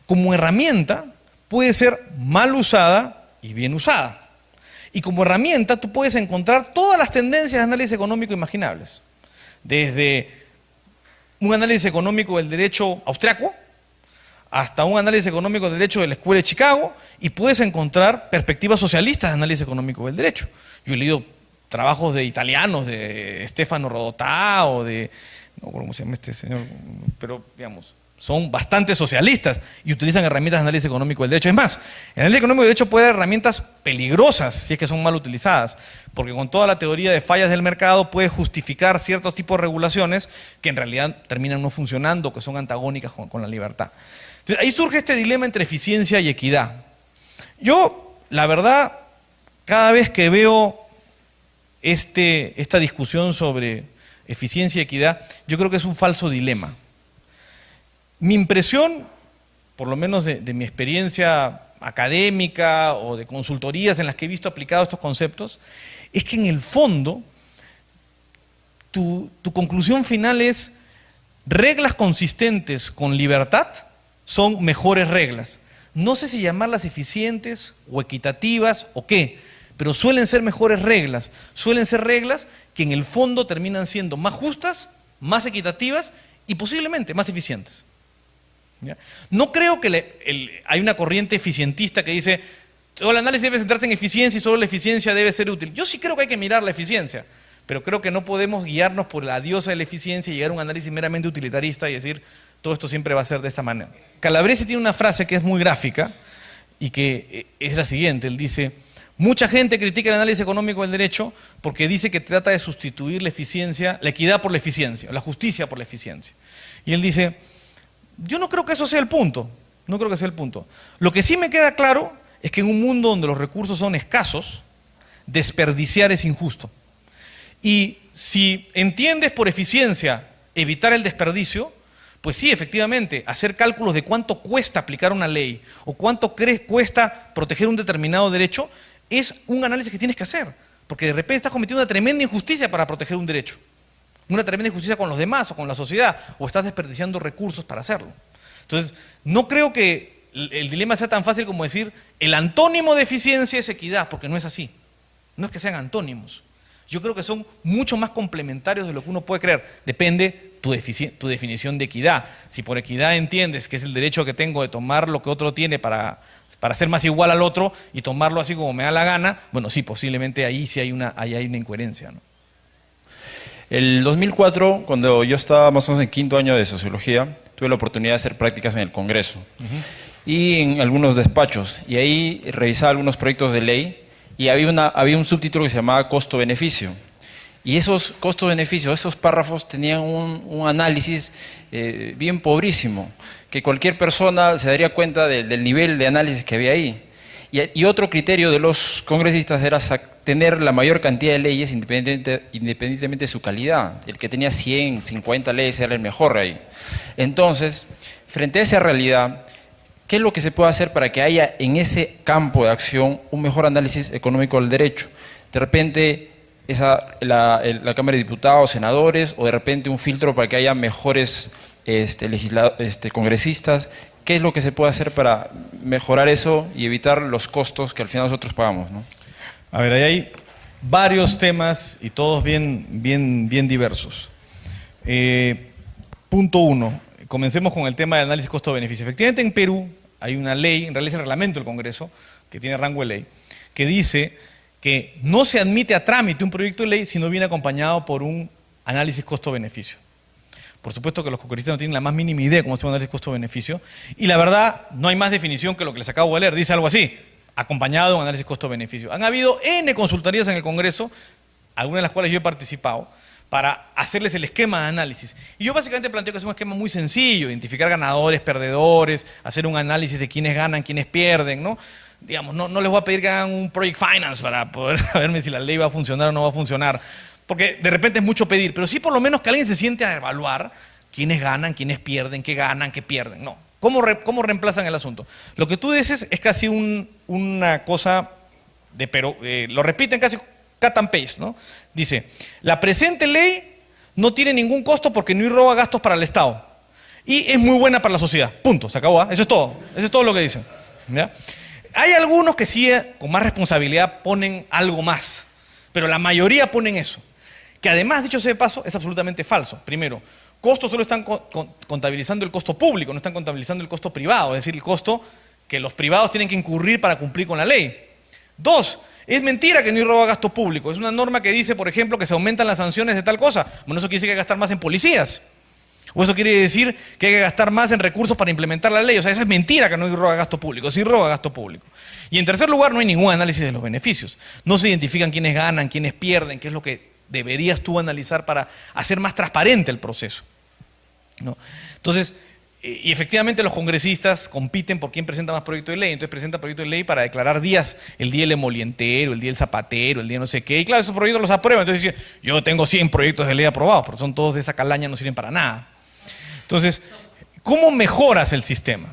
Como herramienta puede ser mal usada y bien usada. Y como herramienta tú puedes encontrar todas las tendencias de análisis económico imaginables. Desde un análisis económico del derecho austriaco hasta un análisis económico del derecho de la Escuela de Chicago, y puedes encontrar perspectivas socialistas de análisis económico del derecho. Yo he leído trabajos de italianos, de Stefano Rodotà o de, no recuerdo cómo se llama este señor, pero digamos, son bastante socialistas y utilizan herramientas de análisis económico del derecho. Es más, el análisis económico del derecho puede dar herramientas peligrosas si es que son mal utilizadas, porque con toda la teoría de fallas del mercado puede justificar ciertos tipos de regulaciones que en realidad terminan no funcionando, que son antagónicas con la libertad. Entonces, ahí surge este dilema entre eficiencia y equidad. Yo, la verdad, cada vez que veo esta discusión sobre eficiencia y equidad, yo creo que es un falso dilema. Mi impresión, por lo menos de mi experiencia académica o de consultorías en las que he visto aplicados estos conceptos, es que en el fondo tu conclusión final es reglas consistentes con libertad son mejores reglas. No sé si llamarlas eficientes o equitativas o qué, pero suelen ser mejores reglas. Suelen ser reglas que en el fondo terminan siendo más justas, más equitativas y posiblemente más eficientes. ¿Ya? No creo que hay una corriente eficientista que dice todo el análisis debe centrarse en eficiencia y solo la eficiencia debe ser útil. Yo sí creo que hay que mirar la eficiencia, pero creo que no podemos guiarnos por la diosa de la eficiencia y llegar a un análisis meramente utilitarista y decir todo esto siempre va a ser de esta manera. Calabresi tiene una frase que es muy gráfica y que es la siguiente. Él dice: Mucha gente critica el análisis económico del derecho porque dice que trata de sustituir la eficiencia, la equidad por la eficiencia, la justicia por la eficiencia. Y él dice, yo no creo que eso sea el punto, no creo que sea el punto. Lo que sí me queda claro es que en un mundo donde los recursos son escasos, desperdiciar es injusto. Y si entiendes por eficiencia evitar el desperdicio, pues sí, efectivamente, hacer cálculos de cuánto cuesta aplicar una ley o cuánto cuesta proteger un determinado derecho, es un análisis que tienes que hacer, porque de repente estás cometiendo una tremenda injusticia para proteger un derecho, una tremenda injusticia con los demás o con la sociedad, o estás desperdiciando recursos para hacerlo. Entonces, no creo que el dilema sea tan fácil como decir el antónimo de eficiencia es equidad, porque no es así. No es que sean antónimos. Yo creo que son mucho más complementarios de lo que uno puede creer. Depende tu definición de equidad. Si por equidad entiendes que es el derecho que tengo de tomar lo que otro tiene para ser más igual al otro y tomarlo así como me da la gana, bueno, sí, posiblemente ahí sí hay una incoherencia, ¿no? El 2004, cuando yo estaba más o menos en quinto año de sociología, tuve la oportunidad de hacer prácticas en el Congreso y en algunos despachos. Y ahí revisaba algunos proyectos de ley y había un subtítulo que se llamaba costo-beneficio. Y esos costos-beneficios, esos párrafos tenían un análisis bien pobrísimo, que cualquier persona se daría cuenta del nivel de análisis que había ahí. Y otro criterio de los congresistas era tener la mayor cantidad de leyes independientemente de su calidad. El que tenía 100, 50 leyes era el mejor ahí. Entonces, frente a esa realidad, ¿qué es lo que se puede hacer para que haya en ese campo de acción un mejor análisis económico del derecho? De repente, la Cámara de Diputados, senadores, o de repente un filtro para que haya mejores congresistas. ¿Qué es lo que se puede hacer para mejorar eso y evitar los costos que al final nosotros pagamos, ¿no? A ver, ahí hay varios temas y todos bien diversos. Punto 1. Comencemos con el tema de análisis costo-beneficio. Efectivamente, en Perú hay una ley, en realidad es el reglamento del Congreso, que tiene rango de ley, que dice que no se admite a trámite un proyecto de ley si no viene acompañado por un análisis costo-beneficio. Por supuesto que los congresistas no tienen la más mínima idea de cómo es un análisis costo-beneficio, y la verdad no hay más definición que lo que les acabo de leer. Dice algo así, acompañado de un análisis costo-beneficio. Han habido N consultorías en el Congreso, algunas de las cuales yo he participado, para hacerles el esquema de análisis. Y yo básicamente planteo que es un esquema muy sencillo, identificar ganadores, perdedores, hacer un análisis de quiénes ganan, quiénes pierden, ¿no? Digamos, no les voy a pedir que hagan un project finance para poder saberme si la ley va a funcionar o no va a funcionar, porque de repente es mucho pedir, pero sí por lo menos que alguien se siente a evaluar quiénes ganan, quiénes pierden, qué ganan, qué pierden. No, ¿cómo reemplazan el asunto? Lo que tú dices es casi una cosa pero lo repiten casi cut and paste, ¿no? Dice, la presente ley no tiene ningún costo porque no irroga gastos para el Estado y es muy buena para la sociedad. Punto, se acabó, ¿eh? Eso es todo lo que dicen, ¿ya? Hay algunos que sí, con más responsabilidad, ponen algo más, pero la mayoría ponen eso, que además, dicho sea de paso, es absolutamente falso. Primero, costos solo están contabilizando el costo público, no están contabilizando el costo privado, es decir, el costo que los privados tienen que incurrir para cumplir con la ley. Dos, es mentira que no irroga gasto público. Es una norma que dice, por ejemplo, que se aumentan las sanciones de tal cosa. Bueno, eso quiere decir que hay que gastar más en policías. O eso quiere decir que hay que gastar más en recursos para implementar la ley. O sea, eso es mentira que no irroga gasto público. Sí irroga gasto público. Y en tercer lugar, no hay ningún análisis de los beneficios. No se identifican quiénes ganan, quiénes pierden, qué es lo que deberías tú analizar para hacer más transparente el proceso, ¿no? Entonces, y efectivamente los congresistas compiten por quién presenta más proyectos de ley. Entonces presenta proyectos de ley para declarar días, el día del emolientero, el día del zapatero, el día no sé qué. Y claro, esos proyectos los aprueban. Entonces dicen, yo tengo 100 proyectos de ley aprobados, pero son todos de esa calaña, no sirven para nada. Entonces, ¿cómo mejoras el sistema?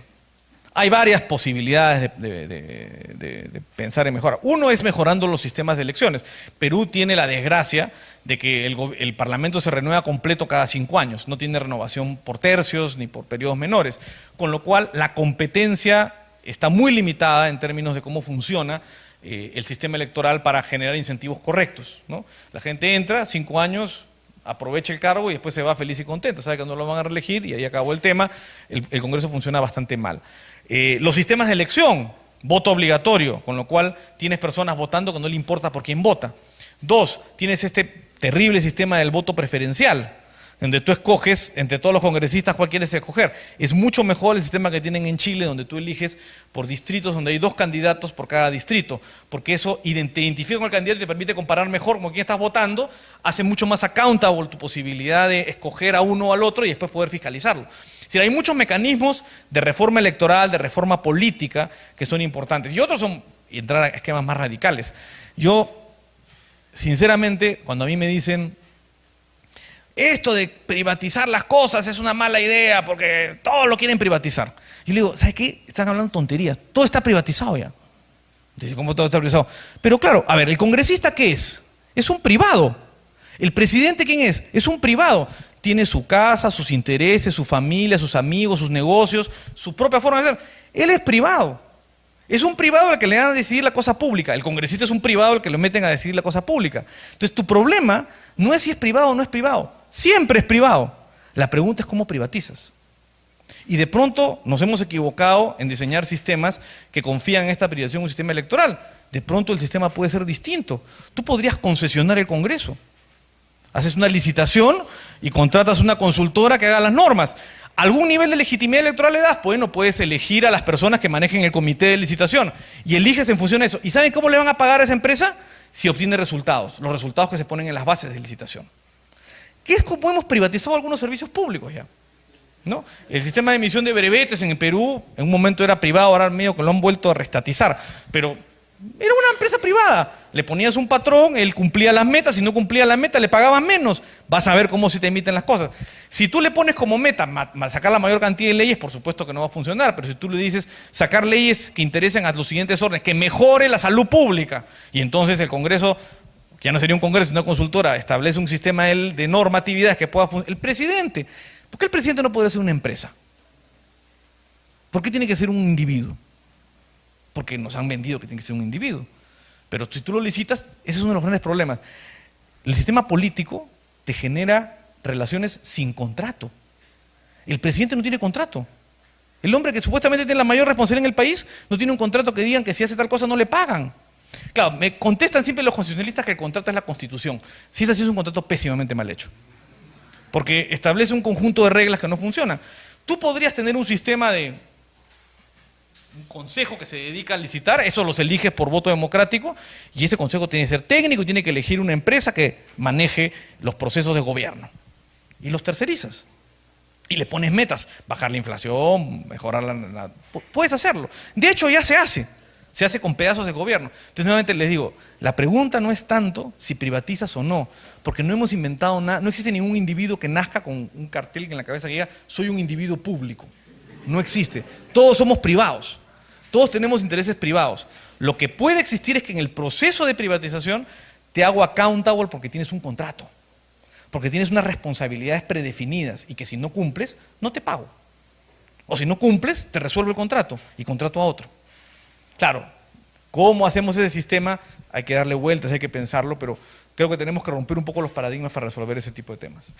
Hay varias posibilidades de pensar en mejorar. Uno es mejorando los sistemas de elecciones. Perú tiene la desgracia de que el Parlamento se renueva completo cada 5 años. No tiene renovación por tercios ni por periodos menores. Con lo cual, la competencia está muy limitada en términos de cómo funciona el sistema electoral para generar incentivos correctos, ¿no? La gente entra, 5 años, aprovecha el cargo y después se va feliz y contenta, sabe que no lo van a reelegir y ahí acabó el tema. El Congreso funciona bastante mal. Los sistemas de elección, voto obligatorio, con lo cual tienes personas votando que no le importa por quién vota. 2, tienes este terrible sistema del voto preferencial, donde tú escoges entre todos los congresistas cuál quieres escoger. Es mucho mejor el sistema que tienen en Chile, donde tú eliges por distritos, donde hay 2 candidatos por cada distrito, porque eso te identifica con el candidato y te permite comparar mejor con quién estás votando, hace mucho más accountable tu posibilidad de escoger a uno o al otro y después poder fiscalizarlo. Es decir, hay muchos mecanismos de reforma electoral, de reforma política, que son importantes. Y otros son entrar a esquemas más radicales. Yo, sinceramente, cuando a mí me dicen, esto de privatizar las cosas es una mala idea porque todos lo quieren privatizar. Yo le digo, ¿sabes qué? Están hablando tonterías. Todo está privatizado ya. Dice, ¿cómo todo está privatizado? Pero claro, a ver, ¿el congresista qué es? Es un privado. ¿El presidente quién es? Es un privado. Tiene su casa, sus intereses, su familia, sus amigos, sus negocios, su propia forma de ser. Él es privado. Es un privado al que le dan a decidir la cosa pública. El congresista es un privado al que lo meten a decidir la cosa pública. Entonces tu problema no es si es privado o no es privado. Siempre es privado. La pregunta es cómo privatizas. Y de pronto nos hemos equivocado en diseñar sistemas que confían en esta privatización un sistema electoral. De pronto el sistema puede ser distinto. Tú podrías concesionar el Congreso. Haces una licitación y contratas una consultora que haga las normas. ¿Algún nivel de legitimidad electoral le das? Bueno, puedes elegir a las personas que manejen el comité de licitación y eliges en función de eso. ¿Y saben cómo le van a pagar a esa empresa? Si obtiene resultados, los resultados que se ponen en las bases de licitación. ¿Qué es como hemos privatizado algunos servicios públicos ya? ¿No? El sistema de emisión de brevetes en el Perú, en un momento era privado, ahora medio que lo han vuelto a restatizar, pero era una empresa privada. Le ponías un patrón, él cumplía las metas, si no cumplía las metas le pagaban menos. Vas a ver cómo se te emiten las cosas. Si tú le pones como meta sacar la mayor cantidad de leyes, por supuesto que no va a funcionar, pero si tú le dices sacar leyes que interesen a los siguientes órdenes, que mejore la salud pública, y entonces el Congreso, que ya no sería un Congreso, sino una consultora, establece un sistema de normatividades que pueda funcionar. El presidente, ¿por qué el presidente no podría ser una empresa? ¿Por qué tiene que ser un individuo? Porque nos han vendido que tiene que ser un individuo. Pero si tú lo licitas, ese es uno de los grandes problemas. El sistema político te genera relaciones sin contrato. El presidente no tiene contrato. El hombre que supuestamente tiene la mayor responsabilidad en el país no tiene un contrato que digan que si hace tal cosa no le pagan. Claro, me contestan siempre los constitucionalistas que el contrato es la Constitución. Si es así, es un contrato pésimamente mal hecho. Porque establece un conjunto de reglas que no funcionan. Tú podrías tener un sistema de un consejo que se dedica a licitar, eso los eliges por voto democrático y ese consejo tiene que ser técnico y tiene que elegir una empresa que maneje los procesos de gobierno. Y los tercerizas. Y le pones metas, bajar la inflación, mejorar puedes hacerlo. De hecho ya se hace con pedazos de gobierno. Entonces nuevamente les digo, la pregunta no es tanto si privatizas o no, porque no hemos inventado nada, no existe ningún individuo que nazca con un cartel en la cabeza que diga, soy un individuo público. No existe. Todos somos privados. Todos tenemos intereses privados. Lo que puede existir es que en el proceso de privatización te hago accountable porque tienes un contrato, porque tienes unas responsabilidades predefinidas y que si no cumples, no te pago. O si no cumples, te resuelvo el contrato y contrato a otro. Claro, ¿cómo hacemos ese sistema? Hay que darle vueltas, hay que pensarlo, pero creo que tenemos que romper un poco los paradigmas para resolver ese tipo de temas.